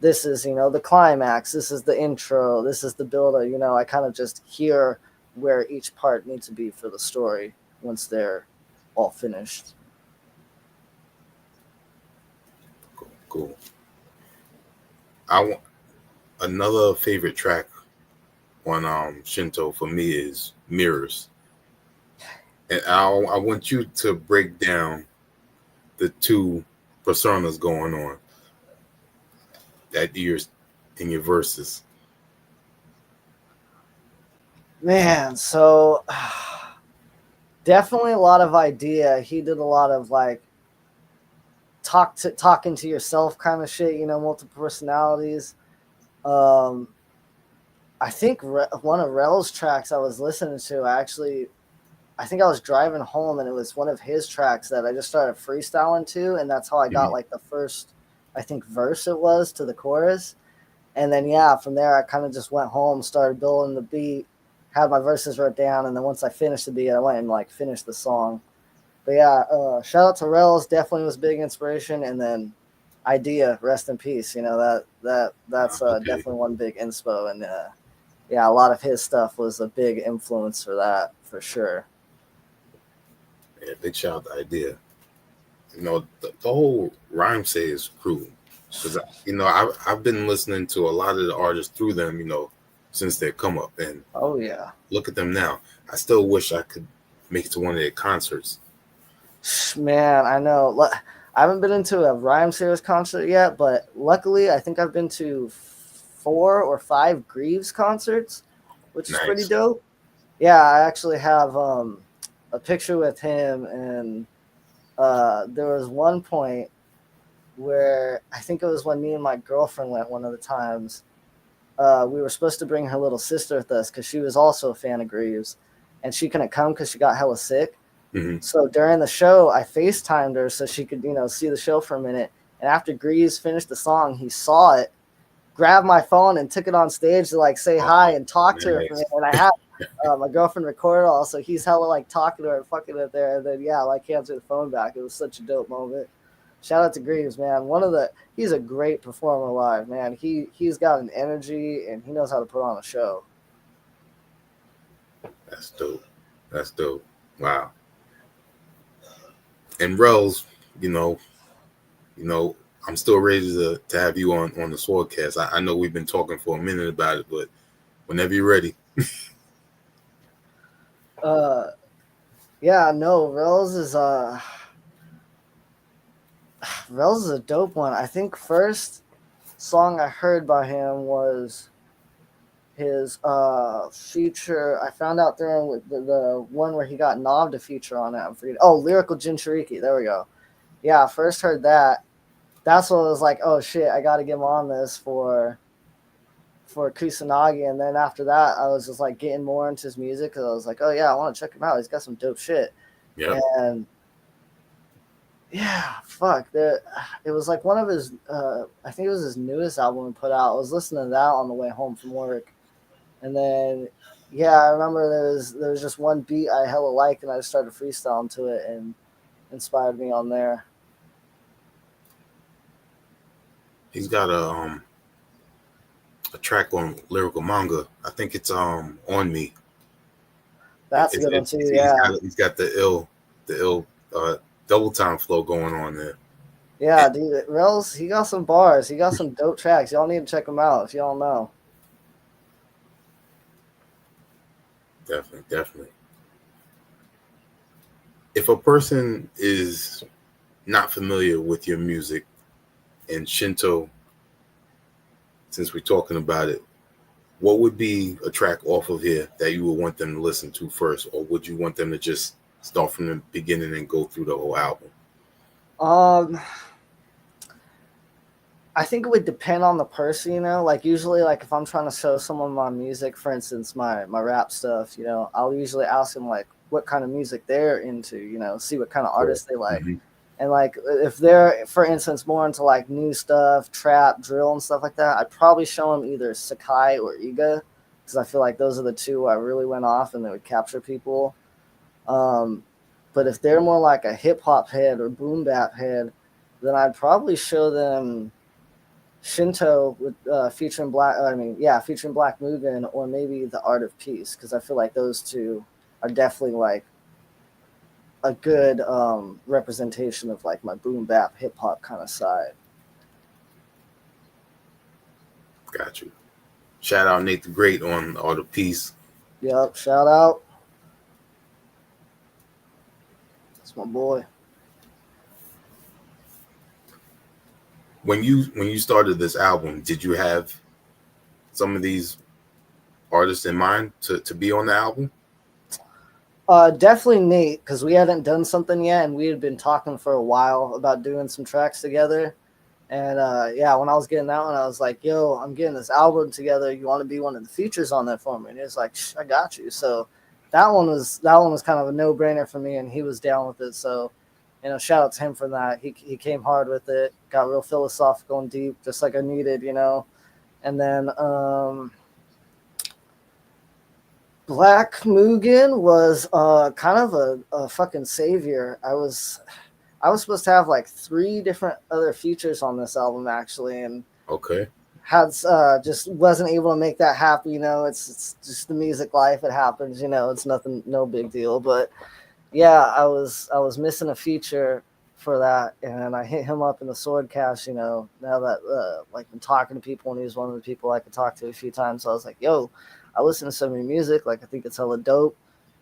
this is, the climax, this is the intro, this is the build-up, I kind of just hear where each part needs to be for the story once they're all finished. Cool. Another favorite track on Shinto for me is Mirrors. And I want you to break down the two personas going on that you're in your verses. Man, so definitely a lot of idea. He did a lot of like talking to yourself kind of shit, you know, multiple personalities. Um, I think one of Rel's tracks I was listening to, I think I was driving home and it was one of his tracks that I just started freestyling to, and that's how I got Mhm. like the first, I think, verse it was to the chorus. And then yeah, from there I kind of just went home, started building the beat, had my verses wrote down, and then once I finished the beat, I went and like finished the song. But yeah, shout out to Rel's, definitely was big inspiration, and then Idea, rest in peace. You know that's Okay. definitely one big inspo, and yeah, a lot of his stuff was a big influence for that for sure. Yeah, big shout out to Idea. The whole Rhyme Says crew, because I've been listening to a lot of the artists through them, since their come up, and Oh yeah, look at them now. I still wish I could make it to one of their concerts. man, I know. I haven't been into a Rhyme Series concert yet, but luckily I think I've been to 4 or 5 Greaves concerts, which is pretty Nice. dope. Yeah, I actually have a picture with him, and there was one point where I think it was when me and my girlfriend went one of the times. We were supposed to bring her little sister with us because she was also a fan of Greaves, and she couldn't come because she got hella sick. Hmm. So during the show, I FaceTimed her so she could, see the show for a minute. And after Greaves finished the song, he saw it, grabbed my phone, and took it on stage to like say hi Oh, and talk to her for me. nice. And I had my girlfriend record it all, so he's hella like talking to her and fucking it there. And then yeah, like he answered the phone back. It was such a dope moment. Shout out to Greaves, man. He's a great performer live, man. He's got an energy and he knows how to put on a show. That's dope. That's dope. Wow. And Rose, you know, you know, I'm still ready to have you on the Swordcast. I know we've been talking for a minute about it, but whenever you're ready. Uh, yeah, no, Rels is a dope one. I think first song I heard by him was his feature. I found out during with the one where he got Nav to feature on it. I'm forgetting. Oh, Lyrical Jinchuriki. There we go. Yeah, first heard that. That's what was like, oh shit, I got to get him on this for Kusanagi. And then after that, I was just like getting more into his music because I was like, oh yeah, I want to check him out. He's got some dope shit. Yep. And yeah, fuck. It was like one of his. I think it was his newest album he put out. I was listening to that on the way home from work, and then yeah, I remember there was just one beat I hella liked, and I just started freestyling to it, and inspired me on there. He's got a track on Lyrical Manga. I think it's On Me. That's a good one too. He's Yeah, got the ill double time flow going on there. yeah, And dude. Rels, he got some bars. He got some dope tracks. Y'all need to check him out if y'all know. definitely, definitely. If a person is not familiar with your music and Shinto, since we're talking about it, what would be a track off of here that you would want them to listen to first, or would you want them to just start from the beginning and go through the whole album? Um, I think it would depend on the person, you know. Like usually, like if I'm trying to show someone my music, for instance, my rap stuff, I'll usually ask them like what kind of music they're into, see what kind of artists they like, Mm-hmm. and like if they're, for instance, more into like new stuff, trap, drill, and stuff like that, I'd probably show them either Sakai or Iga, because I feel like those are the two I really went off and they would capture people. Um, but if they're more like a hip hop head or boom bap head, then I'd probably show them Shinto with featuring featuring Black Mugen, or maybe The Art of Peace, because I feel like those two are definitely like a good representation of like my boom bap hip hop kind of side. Got you. Shout out Nate the Great on all the piece. Yep, shout out. It's my boy. When you started this album, did you have some of these artists in mind to be on the album? Definitely Nate, because we hadn't done something yet, and we had been talking for a while about doing some tracks together. And yeah, when I was getting that one, I was like, "Yo, I'm getting this album together. You want to be one of the features on that for me?" And he was like, "I got you." So that one was kind of a no brainer for me, and he was down with it. So shout out to him for that. He came hard with it, got real philosophical and deep, just like I needed. And then Black Mugen was kind of a fucking savior. I was supposed to have like 3 different other features on this album actually, and Okay. had just wasn't able to make that happen. It's just the music life. It happens. It's nothing, no big deal. But yeah, I was missing a feature for that, and I hit him up in the Sword Cast. Now that like been talking to people, and he was one of the people I could talk to a few times. So I was like, "Yo, I listen to some of your music. Like, I think it's hella dope.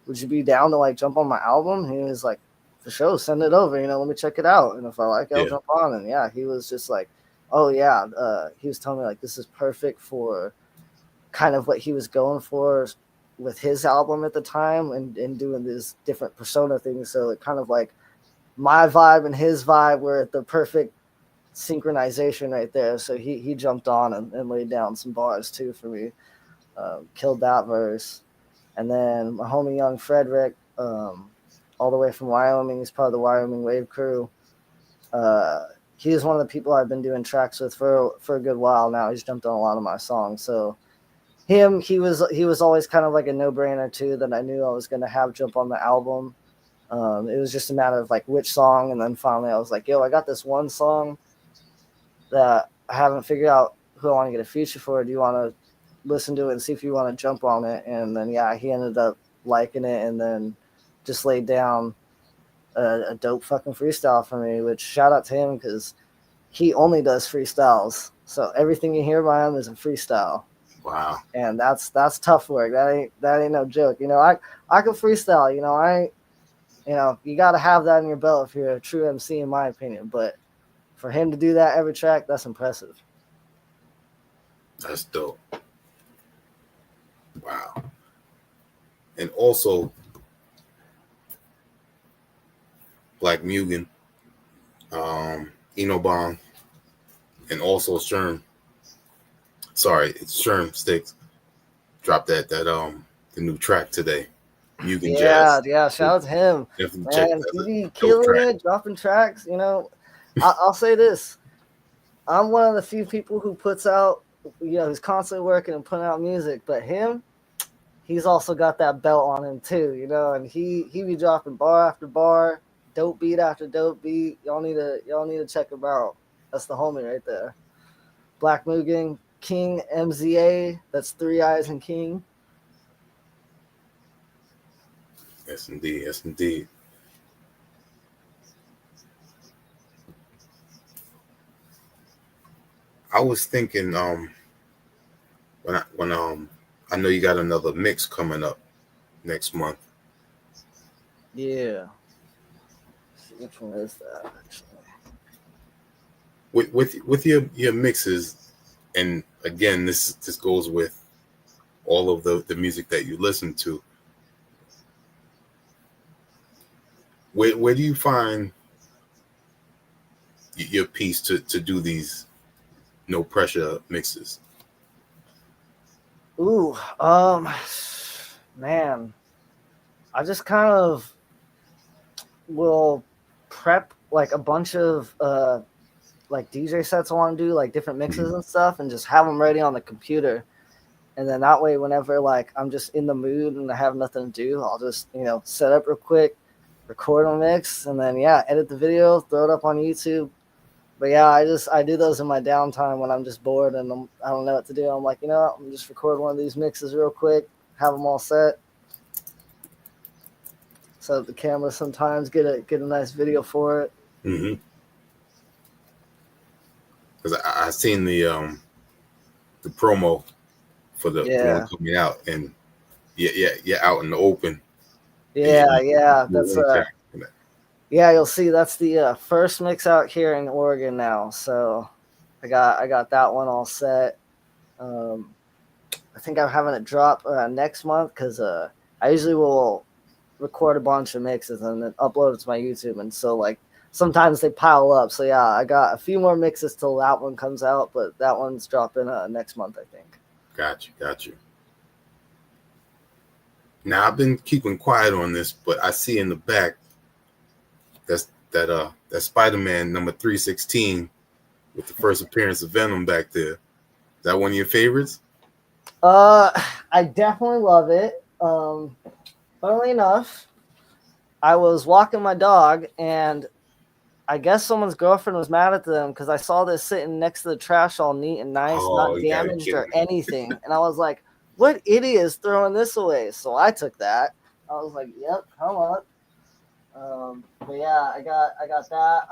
Would you be down to like jump on my album?" And he was like, "For sure, send it over. Let me check it out. And if I like it, I'll jump on." And yeah, he was just like, "Oh yeah." He was telling me like this is perfect for kind of what he was going for with his album at the time, and doing these different persona things. So it kind of like my vibe and his vibe were at the perfect synchronization right there. So he jumped on and laid down some bars too for me. Killed that verse. And then my homie Young Frederick, all the way from Wyoming, he's part of the Wyoming Wave crew. He's one of the people I've been doing tracks with for a good while now. He's jumped on a lot of my songs. So he was always kind of like a no-brainer too, that I knew I was going to have jump on the album. It was just a matter of like which song, and then finally I was like, "Yo, I got this one song that I haven't figured out who I want to get a feature for. Do you want to listen to it and see if you want to jump on it?" And then yeah, he ended up liking it, and then just laid down a dope fucking freestyle for me, which shout out to him, because he only does freestyles. So everything you hear by him is a freestyle. Wow. And that's tough work. That ain't no joke. I can freestyle. You got to have that in your belt if you're a true MC, in my opinion. But for him to do that every track, that's impressive. That's dope. Wow. And also, Black Mugen, Enobong, and also Sherm. Sorry, it's Sherm Sticks. Dropped that the new track today. Mugen Jazz. Yeah. Shout out to him. Man, he be killing it, dropping tracks. I'll say this: I'm one of the few people who puts out, who's constantly working and putting out music. But he's also got that belt on him too, and he be dropping bar after bar, dope beat after dope beat. Y'all need to check him out. That's the homie right there. Black Mugen, King MZA. That's 3 Eyes and King. Yes, indeed. Yes, indeed. I was thinking, when I know you got another mix coming up next month. Yeah. Which one is that actually? With your mixes, and again, this goes with all of the music that you listen to. Where do you find your piece to do these no pressure mixes? Ooh, man, I just kind of will prep like a bunch of like DJ sets I want to do, like different mixes and stuff, and just have them ready on the computer. And then that way, whenever like I'm just in the mood and I have nothing to do, I'll just set up real quick, record a mix, and then edit the video, throw it up on YouTube. But yeah, I do those in my downtime when I'm just bored and I don't know what to do. I'm like, I'm just record one of these mixes real quick, have them all set. Set up the camera sometimes, get a nice video for it. Mm-hmm. Because I seen the promo for the one coming out, and yeah, out in the open. Yeah, that's Yeah, you'll see that's the first mix out here in Oregon now. So I got that one all set. Um, I think I'm having it drop next month because I usually will record a bunch of mixes and then upload it to my YouTube. And so like sometimes they pile up. So yeah, I got a few more mixes till that one comes out, but that one's dropping next month, I think. Got you. Now I've been keeping quiet on this, but I see in the back that Spider-Man number 316 with the first appearance of Venom back there. Is that one of your favorites? I definitely love it. Funnily enough, I was walking my dog and I guess someone's girlfriend was mad at them because I saw this sitting next to the trash all neat and nice, not You gotta be damaged kidding or me. anything. And I was like, what idiot is throwing this away? So I took that. I was like, yep, come on. But yeah, I got that.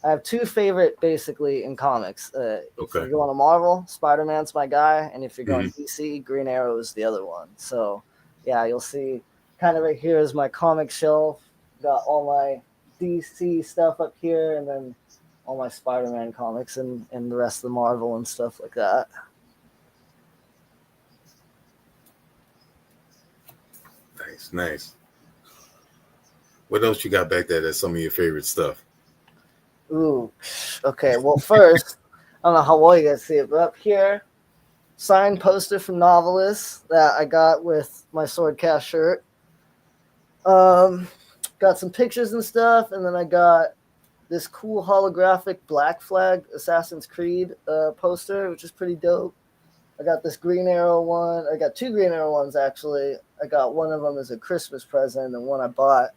I have two favorite basically in comics. If Okay. you're going to Marvel, Spider-Man's my guy. And if you're going Mhm. DC, Green Arrow is the other one. So yeah, you'll see kind of right here is my comic shelf. Got all my DC stuff up here and then all my Spider-Man comics and the rest of the Marvel and stuff like that. Nice. What else you got back there that's some of your favorite stuff? Ooh, okay. Well, first, I don't know how well you guys see it, but up here, signed poster from Novelist that I got with my Swordcast shirt. Got some pictures and stuff, and then I got this cool holographic Black Flag Assassin's Creed poster, which is pretty dope. I got this Green Arrow one. I got two Green Arrow ones, actually. I got one of them as a Christmas present and one I bought.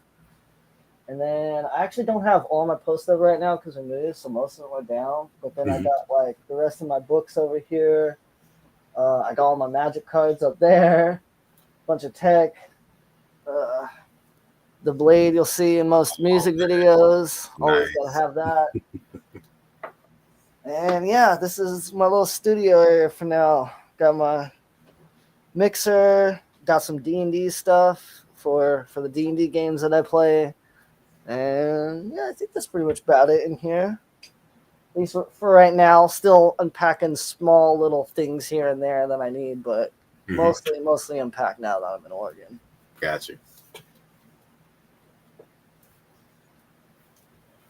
And then I actually don't have all my posts up right now because I moved, so most of them are down. But then I got like the rest of my books over here. I got all my magic cards up there. Bunch of tech. The blade you'll see in most music videos. Always Nice. gotta have that. And yeah, this is my little studio area for now. Got my mixer. Got some D&D stuff for the D&D games that I play. And yeah, I think that's pretty much about it in here. At least for right now, still unpacking small little things here and there that I need, but mostly unpacked now that I'm in Oregon. Gotcha.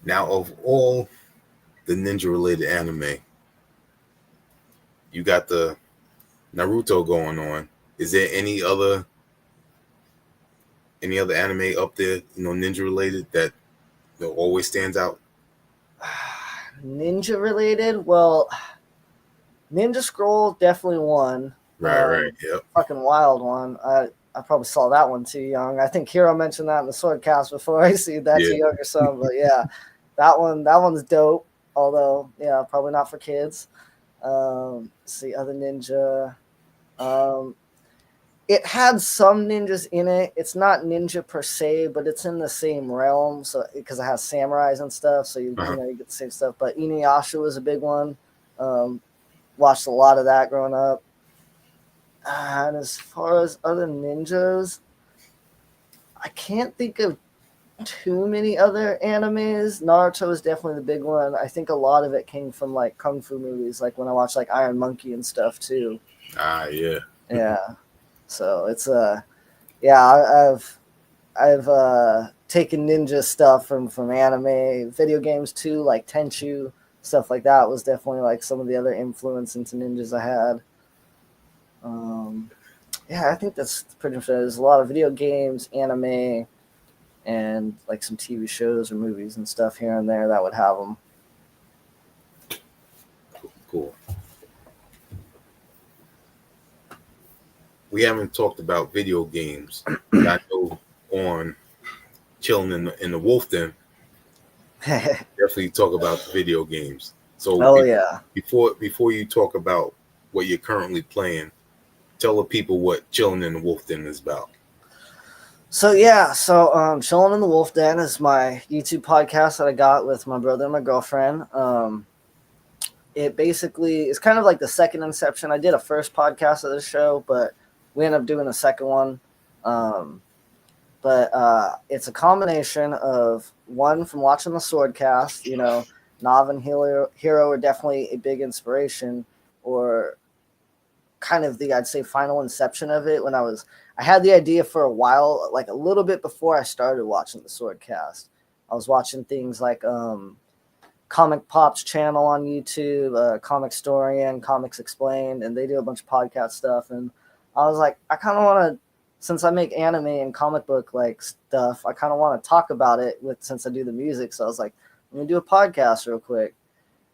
Now, of all the ninja-related anime, you got the Naruto going on. Is there any other anime up there, ninja-related that always stands out? Ninja related? Well, Ninja Scroll definitely one. Right. Yep. Fucking wild one. I probably saw that one too young. I think Hero mentioned that in the Swordcast before. I see that too young or something. But yeah, that one's dope. Although, yeah, probably not for kids. See other ninja. It had some ninjas in it. It's not ninja per se, but it's in the same realm. So because it has samurais and stuff, so you get the same stuff. But Inuyasha was a big one. Watched a lot of that growing up. And as far as other ninjas, I can't think of too many other animes. Naruto is definitely the big one. I think a lot of it came from like kung fu movies, like when I watched like Iron Monkey and stuff too. Yeah. Yeah. So it's I've taken ninja stuff from anime, video games too, like Tenchu, stuff like that was definitely like some of the other influence into ninjas I had. Yeah, I think that's pretty much it. There's a lot of video games, anime, and like some TV shows or movies and stuff here and there that would have them. Cool. We haven't talked about video games. I know on Chilling in the Wolf Den, definitely talk about the video games. So before you talk about what you're currently playing, tell the people what Chilling in the Wolf Den is about. So Chilling in the Wolf Den is my YouTube podcast that I got with my brother and my girlfriend. It basically is kind of like the second inception. I did a first podcast of this show, but we ended up doing a second one. but it's a combination of one from watching the Swordcast. You know, Nav and Hero are definitely a big inspiration, or kind of the, I'd say, final inception of it. When I had the idea for a while, like a little bit before I started watching the Swordcast. I was watching things like Comic Pop's channel on YouTube, Comic Storian, Comics Explained, and they do a bunch of podcast stuff. And I was like, I kind of want to, since I make anime and comic book like stuff, I kind of want to talk about it since I do the music. So I was like, I'm gonna do a podcast real quick.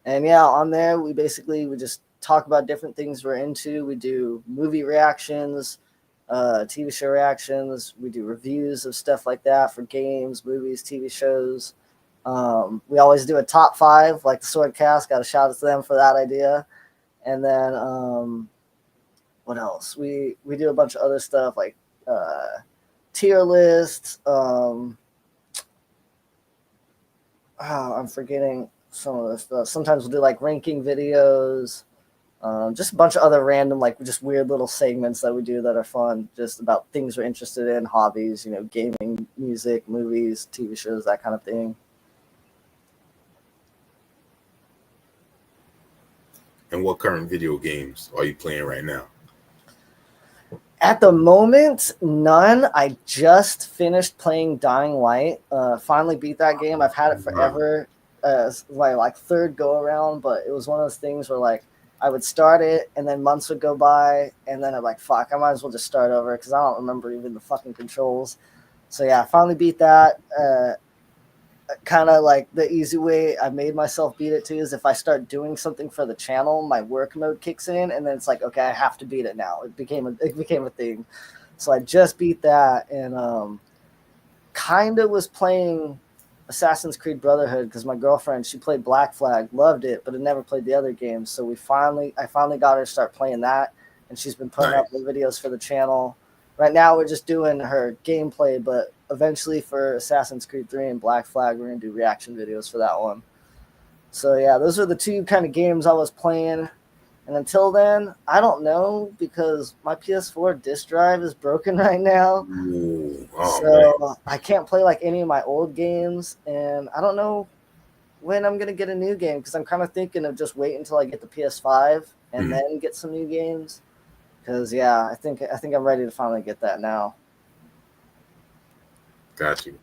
And yeah, on there we just talk about different things we're into. We do movie reactions, TV show reactions. We do reviews of stuff like that for games, movies, TV shows. We always do a top 5, like the Swordcast. Got a shout out to them for that idea. And then what else? We do a bunch of other stuff like tier lists. I'm forgetting some of the stuff. Sometimes we'll do like ranking videos. Just a bunch of other random, like just weird little segments that we do that are fun, just about things we're interested in, hobbies, you know, gaming, music, movies, TV shows, that kind of thing. And what current video games are you playing right now? At the moment, none. I just finished playing Dying Light. Finally beat that game. I've had it forever. Like third go around, but it was one of those things where like I would start it and then months would go by and then I'm like, fuck, I might as well just start over because I don't remember even the fucking controls. So yeah, I finally beat that. Kind of like the easy way I made myself beat it too is if I start doing something for the channel, my work mode kicks in and then it's like, okay, I have to beat it now. It became a thing. So I just beat that and kind of was playing Assassin's Creed Brotherhood because my girlfriend, she played Black Flag, loved it, but had never played the other games. So I finally got her to start playing that, and she's been putting up the videos for the channel. Right now, we're just doing her gameplay, but eventually for Assassin's Creed 3 and Black Flag, we're going to do reaction videos for that one. So yeah, those are the two kind of games I was playing. And until then, I don't know because my PS4 disc drive is broken right now. Man. I can't play like any of my old games. And I don't know when I'm going to get a new game because I'm kind of thinking of just waiting until I get the PS5 and then get some new games. Because yeah, I think I'm ready to finally get that now. Got you.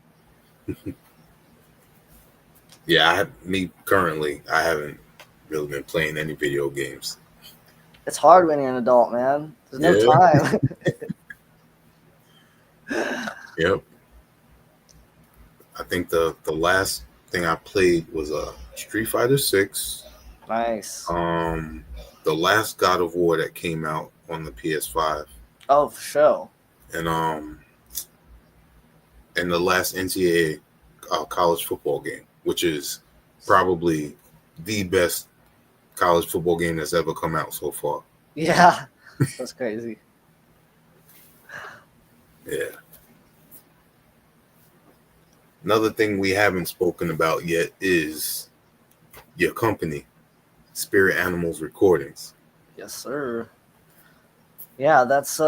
Yeah, I haven't really been playing any video games. It's hard when you're an adult, man. There's no time. Yep. I think the last thing I played was Street Fighter 6. Nice. The last God of War that came out on the PS5. Oh, for sure. And the last NCAA college football game, which is probably the best college football game that's ever come out so far. Yeah, that's crazy. Yeah. Another thing we haven't spoken about yet is your company, Spirit Animals Recordings. Yes, sir. Yeah, that's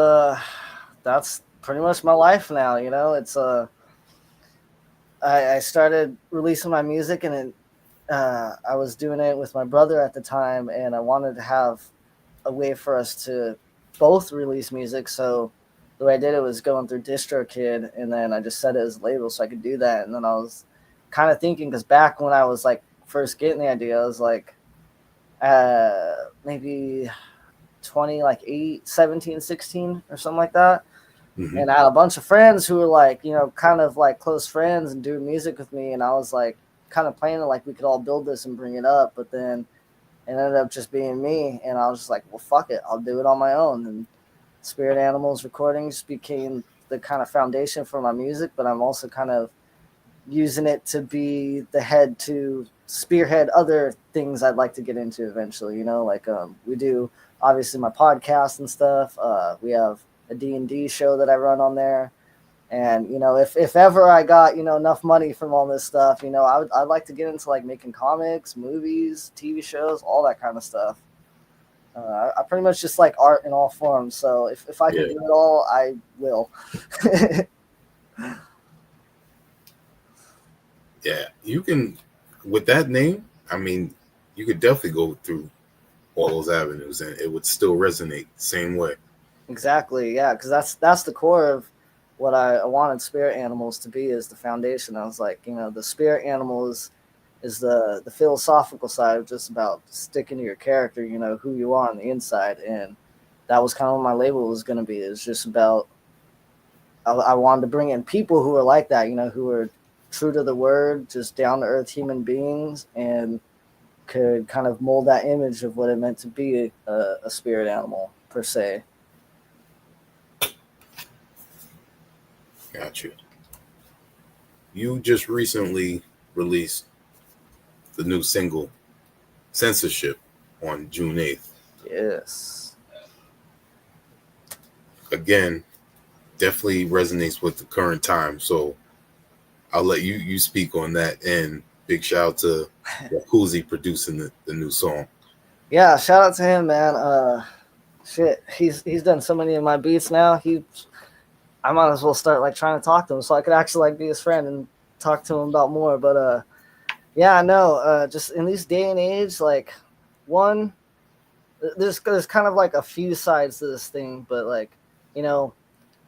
pretty much my life now. You know, it's I started releasing my music and I was doing it with my brother at the time, and I wanted to have a way for us to both release music. So the way I did it was going through DistroKid, and then I just set it as a label so I could do that. And then I was kind of thinking, because back when I was like first getting the idea, I was like maybe 17, 16 or something like that. Mm-hmm. And I had a bunch of friends who were like, you know, kind of like close friends and doing music with me. And I was like kind of planning like we could all build this and bring it up. But then it ended up just being me. And I was just like, well, fuck it. I'll do it on my own. And Spirit Animals Recordings became the kind of foundation for my music. But I'm also kind of using it to be the head to spearhead other things I'd like to get into eventually. You know, like we do obviously my podcast and stuff. We have a D&D show that I run on there. And, you know, if ever I got, you know, enough money from all this stuff, you know, I'd like to get into like making comics, movies, TV shows, all that kind of stuff. I pretty much just like art in all forms. So if I can do it all, I will. Yeah, you can, with that name, I mean, you could definitely go through all those avenues and it would still resonate the same way. Exactly, yeah, because that's the core of what I wanted spirit animals to be, is the foundation. I was like, the spirit animals is the philosophical side of just about sticking to your character, who you are on the inside, and that was kind of what my label was going to be. It's just about I wanted to bring in people who are like that, who are true to the word, just down to earth human beings, and could kind of mold that image of what it meant to be a spirit animal per se. Got you. You just recently released the new single Censorship on June 8th. Yes. Again, definitely resonates with the current time. So I'll let you speak on that. And big shout out to Yakuzi producing the new song. Yeah, shout out to him, man. Shit, he's done so many of my beats now. I might as well start like trying to talk to him so I could actually like be his friend and talk to him about more. But yeah, I know. Just in this day and age, like one, there's kind of like a few sides to this thing, but like, you know,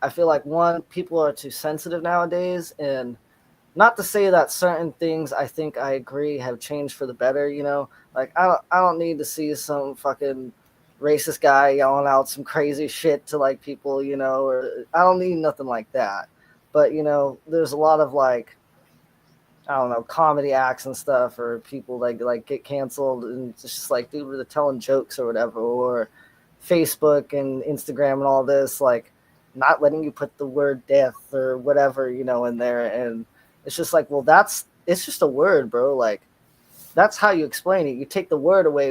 I feel like one, people are too sensitive nowadays, and not to say that certain things I think I agree have changed for the better, like I don't need to see some fucking racist guy yelling out some crazy shit to like people, or I don't need nothing like that. But there's a lot of like, I don't know, comedy acts and stuff, or people like get canceled, and it's just like, dude, they're telling jokes or whatever, or Facebook and Instagram and all this, like not letting you put the word death or whatever, in there, and it's just like, well, it's just a word, bro. Like that's how you explain it. You take the word away.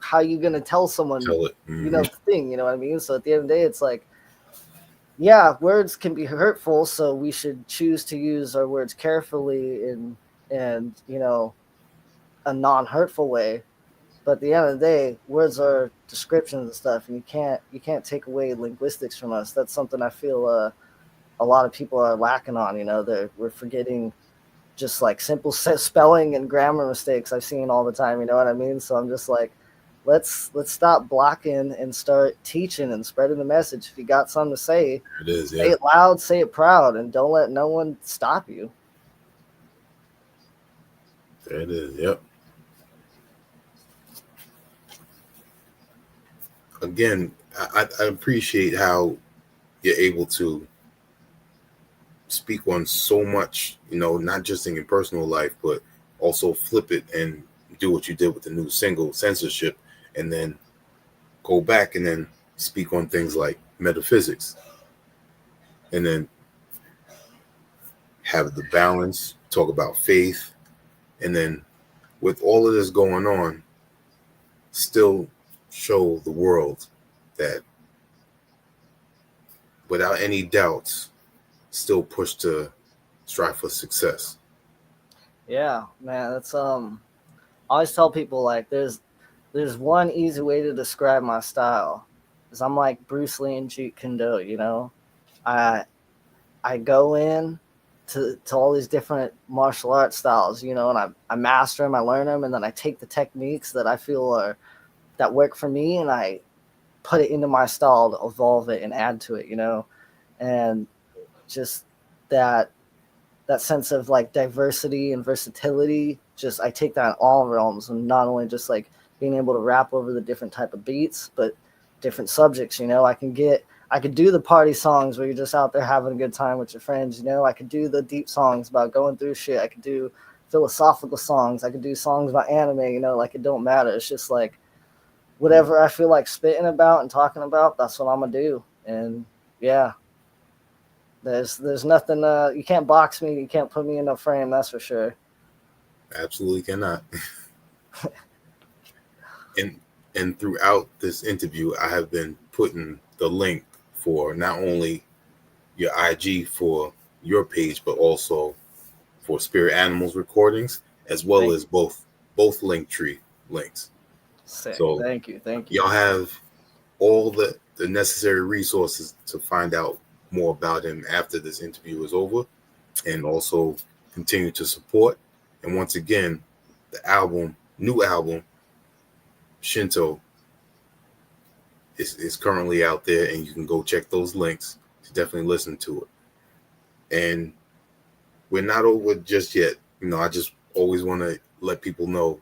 How are you gonna tell someone, Tell it. the thing, you know what I mean? So at the end of the day, it's like, yeah, words can be hurtful, so we should choose to use our words carefully and a non-hurtful way. But at the end of the day, words are descriptions and stuff, and you can't take away linguistics from us. That's something I feel a lot of people are lacking on. We're forgetting just like simple spelling and grammar mistakes I've seen all the time. You know what I mean? So I'm just like, let's stop blocking and start teaching and spreading the message. If you got something to say, It is, say yeah. it loud, say it proud, and don't let no one stop you. There it is, yep. Again, I appreciate how you're able to speak on so much, not just in your personal life, but also flip it and do what you did with the new single Censorship, and then go back and then speak on things like metaphysics, and then have the balance, talk about faith, and then with all of this going on, still show the world that without any doubts, still push to strive for success. Yeah, man, that's I always tell people like there's one easy way to describe my style. Is I'm like Bruce Lee and Jeet Kune Do, I I go in to all these different martial arts styles, and I master them, I learn them, and then I take the techniques that I feel that work for me, and I put it into my style to evolve it and add to it, and just that sense of like diversity and versatility. Just I take that in all realms, and not only just like being able to rap over the different type of beats, but different subjects. I could do the party songs where you're just out there having a good time with your friends. I could do the deep songs about going through shit. I could do philosophical songs. I could do songs about anime. Like it don't matter. It's just like whatever I feel like spitting about and talking about. That's what I'm gonna do. And yeah, there's nothing. You can't box me. You can't put me in a frame. That's for sure. Absolutely cannot. and and throughout this interview, I have been putting the link for not only your IG for your page, but also for Spirit Animals recordings, as well Thank as you. both link tree links. Sick. So Thank you. Thank you. y'all have all the necessary resources to find out more about him after this interview is over, and also continue to support. And once again, the new album, Shinto, is currently out there, and you can go check those links to definitely listen to it. And we're not over just yet. I just always want to let people know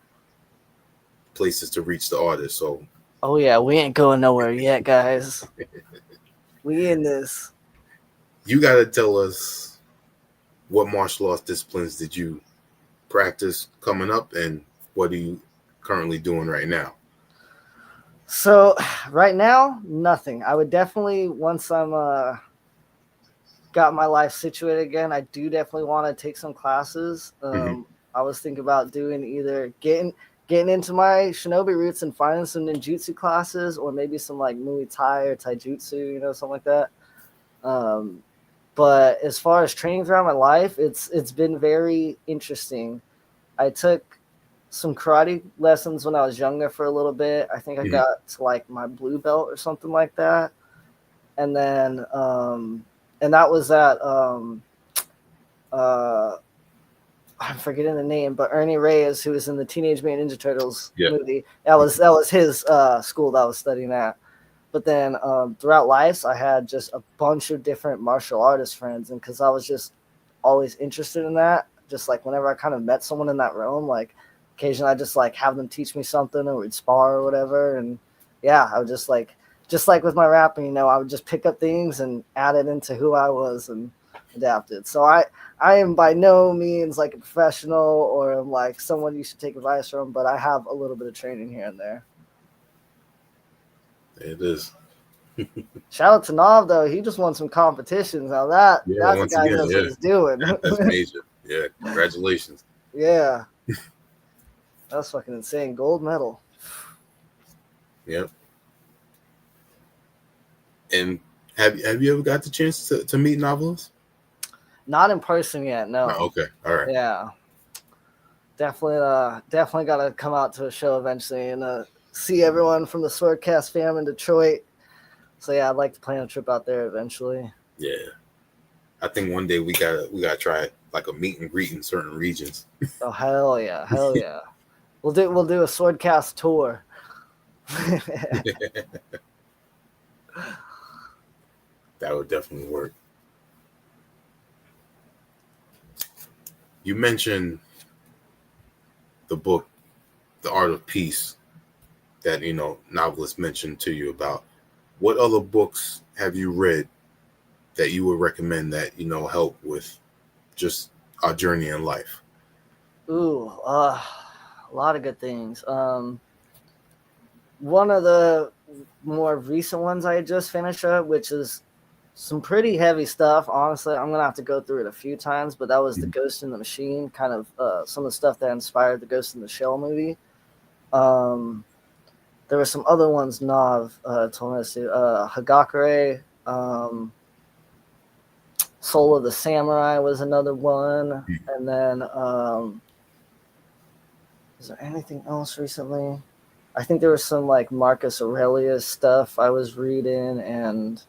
places to reach the artist. So, oh yeah, we ain't going nowhere yet, guys. We in this. you got to tell us, what martial arts disciplines did you practice coming up, and what are you currently doing right now? So right now, nothing. I would definitely, once I'm got my life situated again, I do definitely want to take some classes. Mm-hmm. I was thinking about doing either getting into my shinobi roots and finding some ninjutsu classes, or maybe some like Muay Thai or Taijutsu, something like that. But as far as training throughout my life, it's been very interesting. I took some karate lessons when I was younger for a little bit. I think I Mm-hmm. got to like my blue belt or something like that. And then and that was at uh I'm forgetting the name, but Ernie Reyes, who was in the Teenage Mutant Ninja Turtles Yeah. movie, that was his school that I was studying at. But then throughout life, I had just a bunch of different martial artist friends, and because I was just always interested in that, just like whenever I kind of met someone in that realm, like occasionally I just like have them teach me something, or we'd spar or whatever, and yeah, I would just like with my rapping, I would just pick up things and add it into who I was and adapt it. So I am by no means like a professional or like someone you should take advice from, but I have a little bit of training here and there. It is. Shout out to Nav though, he just won some competitions. Now Yeah, that's a once guy who again, knows yeah, what he's doing. that's major. Yeah, congratulations. Yeah, that's fucking insane. Gold medal. Yep. And have you ever got the chance to meet novelists? Not in person yet, No. no. Okay. All right. Yeah, definitely got to come out to a show eventually and see everyone from the Swordcast fam in Detroit. So yeah, I'd like to plan a trip out there eventually. Yeah. I think one day we gotta try like a meet and greet in certain regions. Oh hell yeah, hell yeah. We'll do a Swordcast tour. That would definitely work. You mentioned the book, The Art of Peace, that novelists mentioned to you about. What other books have you read that you would recommend that help with just our journey in life? Ooh, a lot of good things. One of the more recent ones I just finished up, which is some pretty heavy stuff. Honestly, I'm gonna have to go through it a few times, but that was The Mhm. Ghost in the Machine, kind of some of the stuff that inspired the Ghost in the Shell movie. Um, there were some other ones Nav told us to. Hagakure, Soul of the Samurai was another one, and then is there anything else recently? I think there was some like Marcus Aurelius stuff I was reading, and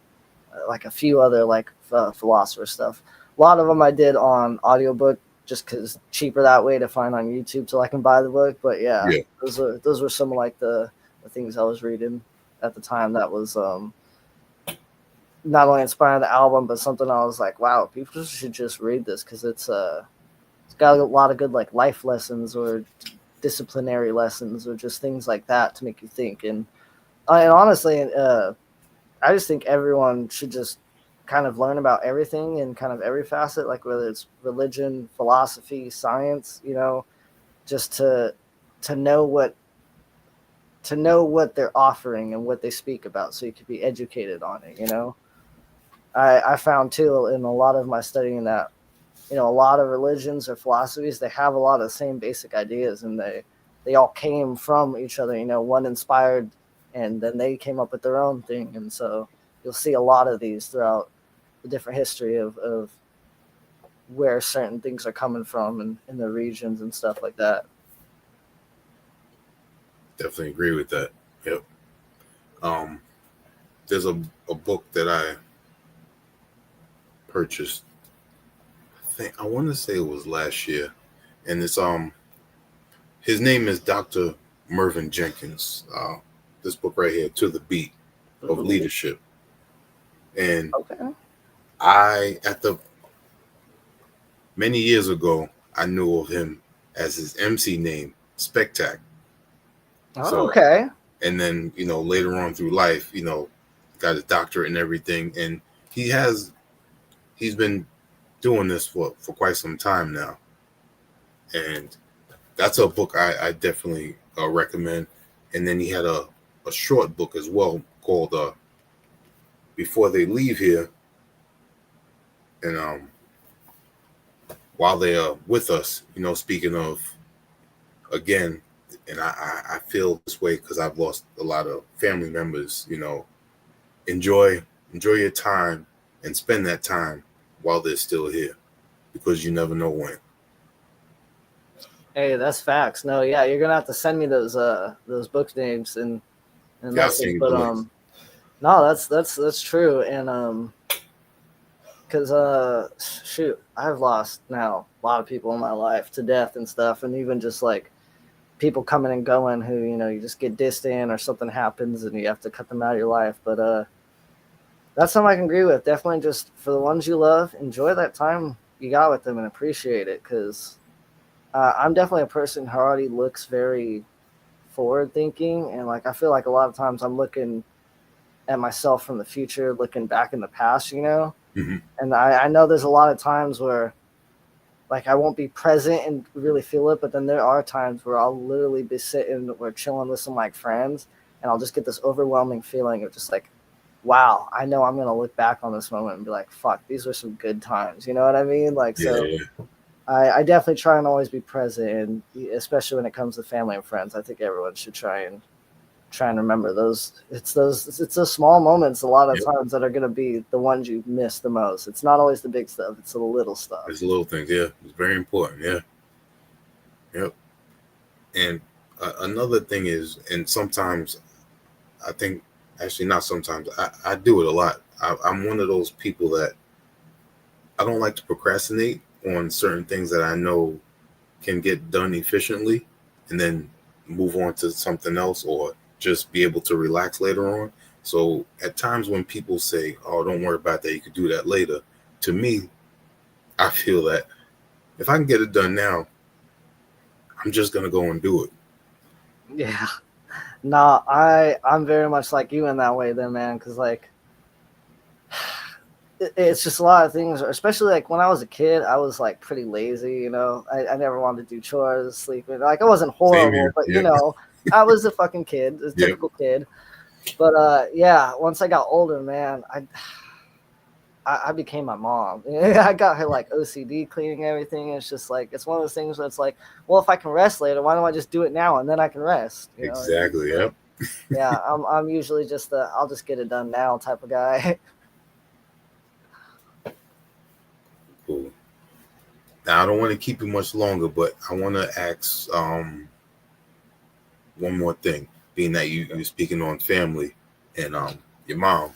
like a few other like philosopher stuff. A lot of them I did on audiobook just because cheaper that way to find on YouTube till I can buy the book. But yeah, Yeah, those were some of like the things I was reading at the time that was not only inspiring the album, but something I was like, wow, people should just read this because it's got a lot of good like life lessons or disciplinary lessons or just things like that to make you think. And honestly, I just think everyone should just kind of learn about everything in kind of every facet, like whether it's religion, philosophy, science, just to know what they're offering and what they speak about, so you could be educated on it. I found too in a lot of my studying that a lot of religions or philosophies, they have a lot of the same basic ideas, and they all came from each other. One inspired, and then they came up with their own thing, and so you'll see a lot of these throughout the different history of where certain things are coming from and in the regions and stuff like that. definitely agree with that. Yep. Um, there's a book that I purchased. I want to say it was last year. and it's his name is Dr. Mervyn Jenkins. This book right here, To the Beat of Ooh, Leadership. And okay. at the many years ago, I knew of him as his MC name, Spectac. Oh, So, okay. and then, later on through life, got his doctorate and everything. And he's been doing this for quite some time now. And that's a book I definitely recommend. And then he had a short book as well called Before They Leave Here. And while they are with us, speaking of, again, and I feel this way because I've lost a lot of family members, enjoy your time and spend that time while they're still here, because you never know when. Hey, that's facts. No, yeah, you're gonna have to send me those book names and Yeah, I'll message. send you But the links. no, that's true. And because shoot, I've lost now a lot of people in my life to death and stuff, and even just like people coming and going who you just get distant or something happens and you have to cut them out of your life. But that's something I can agree with. Definitely, just for the ones you love, enjoy that time you got with them and appreciate it. Because I'm definitely a person who already looks very forward thinking, and like I feel like a lot of times I'm looking at myself from the future, looking back in the past, Mm-hmm. and I know there's a lot of times where like I won't be present and really feel it, but then there are times where I'll literally be sitting or chilling with some like friends, and I'll just get this overwhelming feeling of just like, wow, I know I'm gonna look back on this moment and be like, fuck, these were some good times. You know what I mean? Like, so Yeah, I definitely try and always be present, and especially when it comes to family and friends, I think everyone should try and remember those. It's those small moments a lot of yep. times that are gonna be the ones you miss the most. It's not always the big stuff; it's the little stuff. It's little things. Yeah, it's very important. Yeah, yep. And another thing is, and sometimes I think, actually not sometimes, I do it a lot. I'm one of those people that I don't like to procrastinate on certain things that I know can get done efficiently, and then move on to something else, or just be able to relax later on. So at times when people say, "Oh, don't worry about that, you could do that later," to me, I feel that if I can get it done now, I'm just gonna go and do it. Yeah. No, I'm very much like you in that way, then, man. Because like, it's just a lot of things. Especially like when I was a kid, I was like pretty lazy. I never wanted to do chores, sleeping. Like I wasn't Same horrible, here. but Yep. I was a fucking kid, a Yep. typical kid. But yeah, once I got older, man, I became my mom. I got her like OCD cleaning everything. It's just like it's one of those things where it's like, well, if I can rest later, why don't I just do it now and then I can rest? You know what I mean? Exactly. So Yep. yeah, I'm usually just the I'll just get it done now type of guy. Cool. Now I don't want to keep you much longer, but I want to ask one more thing. Being that you're speaking on family and your mom,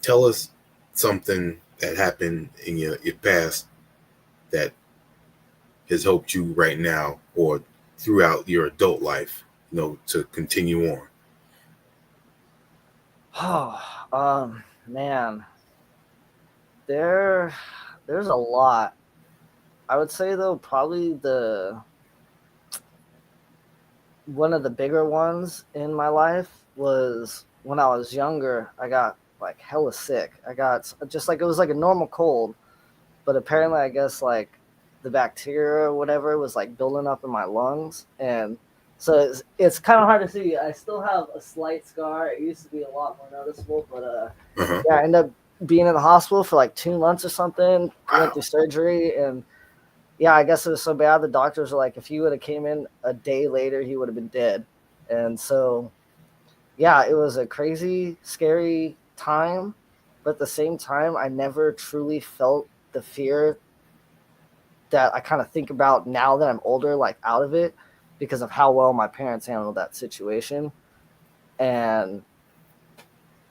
tell us something that happened in your past that has helped you right now or throughout your adult life, to continue on. Oh, man, there, there's a lot. I would say though, probably the one of the bigger ones in my life was when I was younger. I got like hella sick. I got just like it was like a normal cold, but apparently I guess like the bacteria or whatever was like building up in my lungs, and so it's kind of hard to see. I still have a slight scar. It used to be a lot more noticeable, but Uh-huh. yeah, I ended up being in the hospital for like 2 months or something. Went Wow. through surgery, and yeah, I guess it was so bad. The doctors were like, if he would have came in a day later, he would have been dead. And so yeah, it was a crazy, scary time, but at the same time, I never truly felt the fear that I kind of think about now that I'm older, like out of it, because of how well my parents handled that situation. And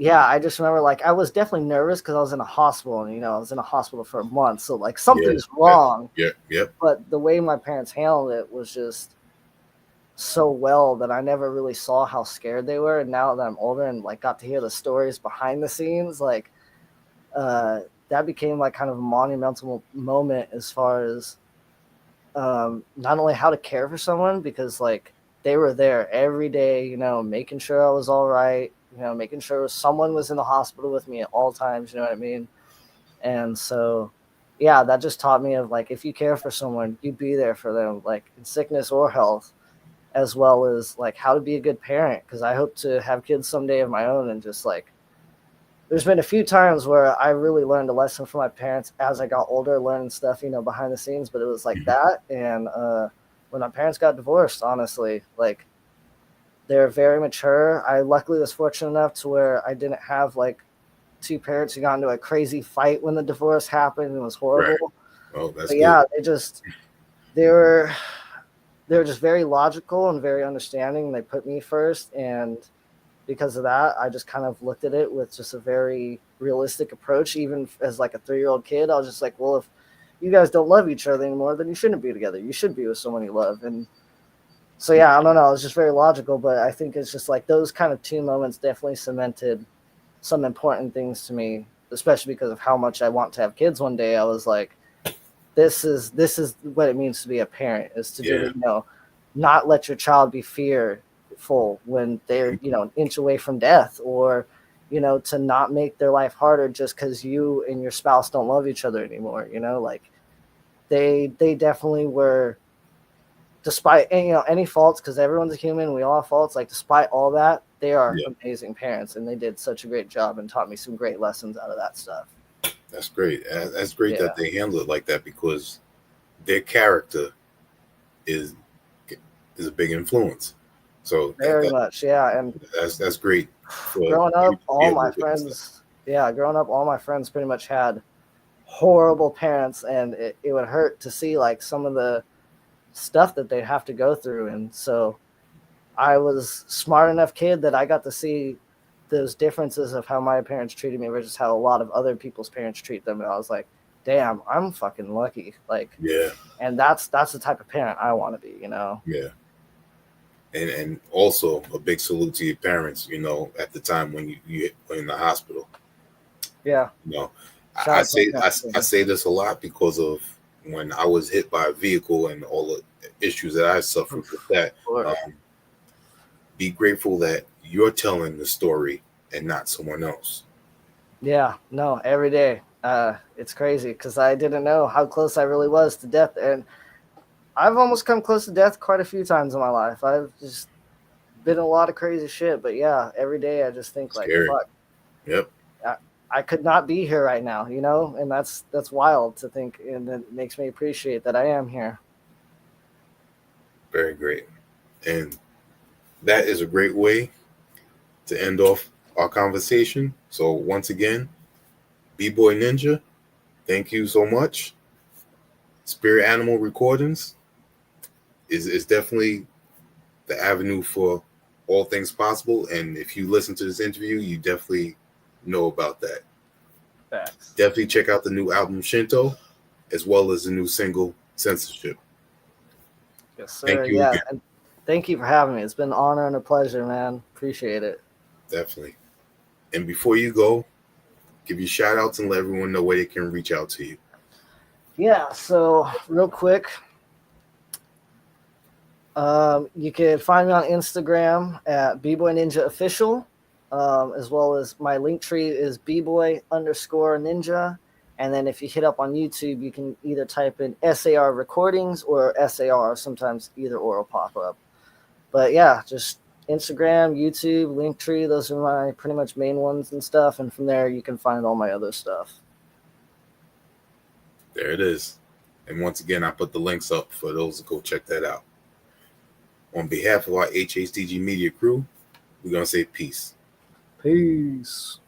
yeah, I just remember like I was definitely nervous because I was in a hospital, and I was in a hospital for a month, so like Yeah, something's wrong. yep. But the way my parents handled it was just so well that I never really saw how scared they were. And now that I'm older and like got to hear the stories behind the scenes, like that became like kind of a monumental moment as far as not only how to care for someone, because like they were there every day, making sure I was all right, making sure someone was in the hospital with me at all times, you know what I mean? And so, yeah, that just taught me of like, if you care for someone, you be there for them, like in sickness or health, as well as like how to be a good parent. Cause I hope to have kids someday of my own, and just like, there's been a few times where I really learned a lesson from my parents as I got older, learning stuff, behind the scenes. But it was like Mhm. that. And when my parents got divorced, honestly, like they're very mature. I luckily was fortunate enough to where I didn't have like two parents who got into a crazy fight when the divorce happened. It was Right. horrible. Oh, that's But good. yeah, they were they were just very logical and very understanding. They put me first, and because of that, I just kind of looked at it with just a very realistic approach. Even as like a 3-year-old kid, I was just like, well, if you guys don't love each other anymore, then you shouldn't be together. You should be with someone you love. And so, yeah, I don't know. It's just very logical, but I think it's just like those kind of two moments definitely cemented some important things to me, especially because of how much I want to have kids one day. I was like, this is what it means to be a parent, is to Yeah. do, not let your child be fearful when they're, an inch away from death, or, to not make their life harder just because you and your spouse don't love each other anymore. Like they definitely were, despite any faults, because everyone's a human, we all have faults. Like despite all that, they are Yeah. amazing parents, and they did such a great job and taught me some great lessons out of that stuff. That's great. That's great Yeah, that they handle it like that, because their character is is a big influence. So very much. Yeah, and that's great for growing you up, to be all able my to witness that. friends, yeah, growing up, all my friends pretty much had horrible parents, and it would hurt to see like some of the stuff that they have to go through. And so I was smart enough kid that I got to see those differences of how my parents treated me versus how a lot of other people's parents treat them. And I was like, damn, I'm fucking lucky. Like, Yeah, and that's the type of parent I want to be. yeah. And also a big salute to your parents, at the time when you were in the hospital. Yeah. You know, Shout I out to my say parents. I say this a lot because of when I was hit by a vehicle and all the issues that I suffered with that. Lord. Um, be grateful that you're telling the story and not someone else. Yeah, no, every day. It's crazy because I didn't know how close I really was to death, and I've almost come close to death quite a few times in my life. I've just been in a lot of crazy shit, but yeah, every day I just think like, Scary. fuck, Yep. I, I could not be here right now, and that's wild to think, and it makes me appreciate that I am here. Very great. And that is a great way to end off our conversation. So once again, B-Boy Ninja, thank you so much. Spirit Animal Recordings is definitely the avenue for all things possible. And if you listen to this interview, you definitely know about that. Facts. Definitely check out the new album Shinto, as well as the new single Censorship. Yes, sir. Thank you Yeah, again. and thank you for having me. It's been an honor and a pleasure, man. Appreciate it. Definitely. And before you go, give you shout outs and let everyone know where they can reach out to you. Yeah. So real quick, you can find me on Instagram at Bboy Ninja Official, as well as my link tree is Bboy_Ninja. And then if you hit up on YouTube, you can either type in SAR recordings or SAR. Sometimes either or will pop up. But yeah, just Instagram, YouTube, Linktree. Those are my pretty much main ones and stuff. And from there, you can find all my other stuff. There it is. And once again, I put the links up for those to go check that out. On behalf of our HHDG media crew, we're going to say peace. Peace.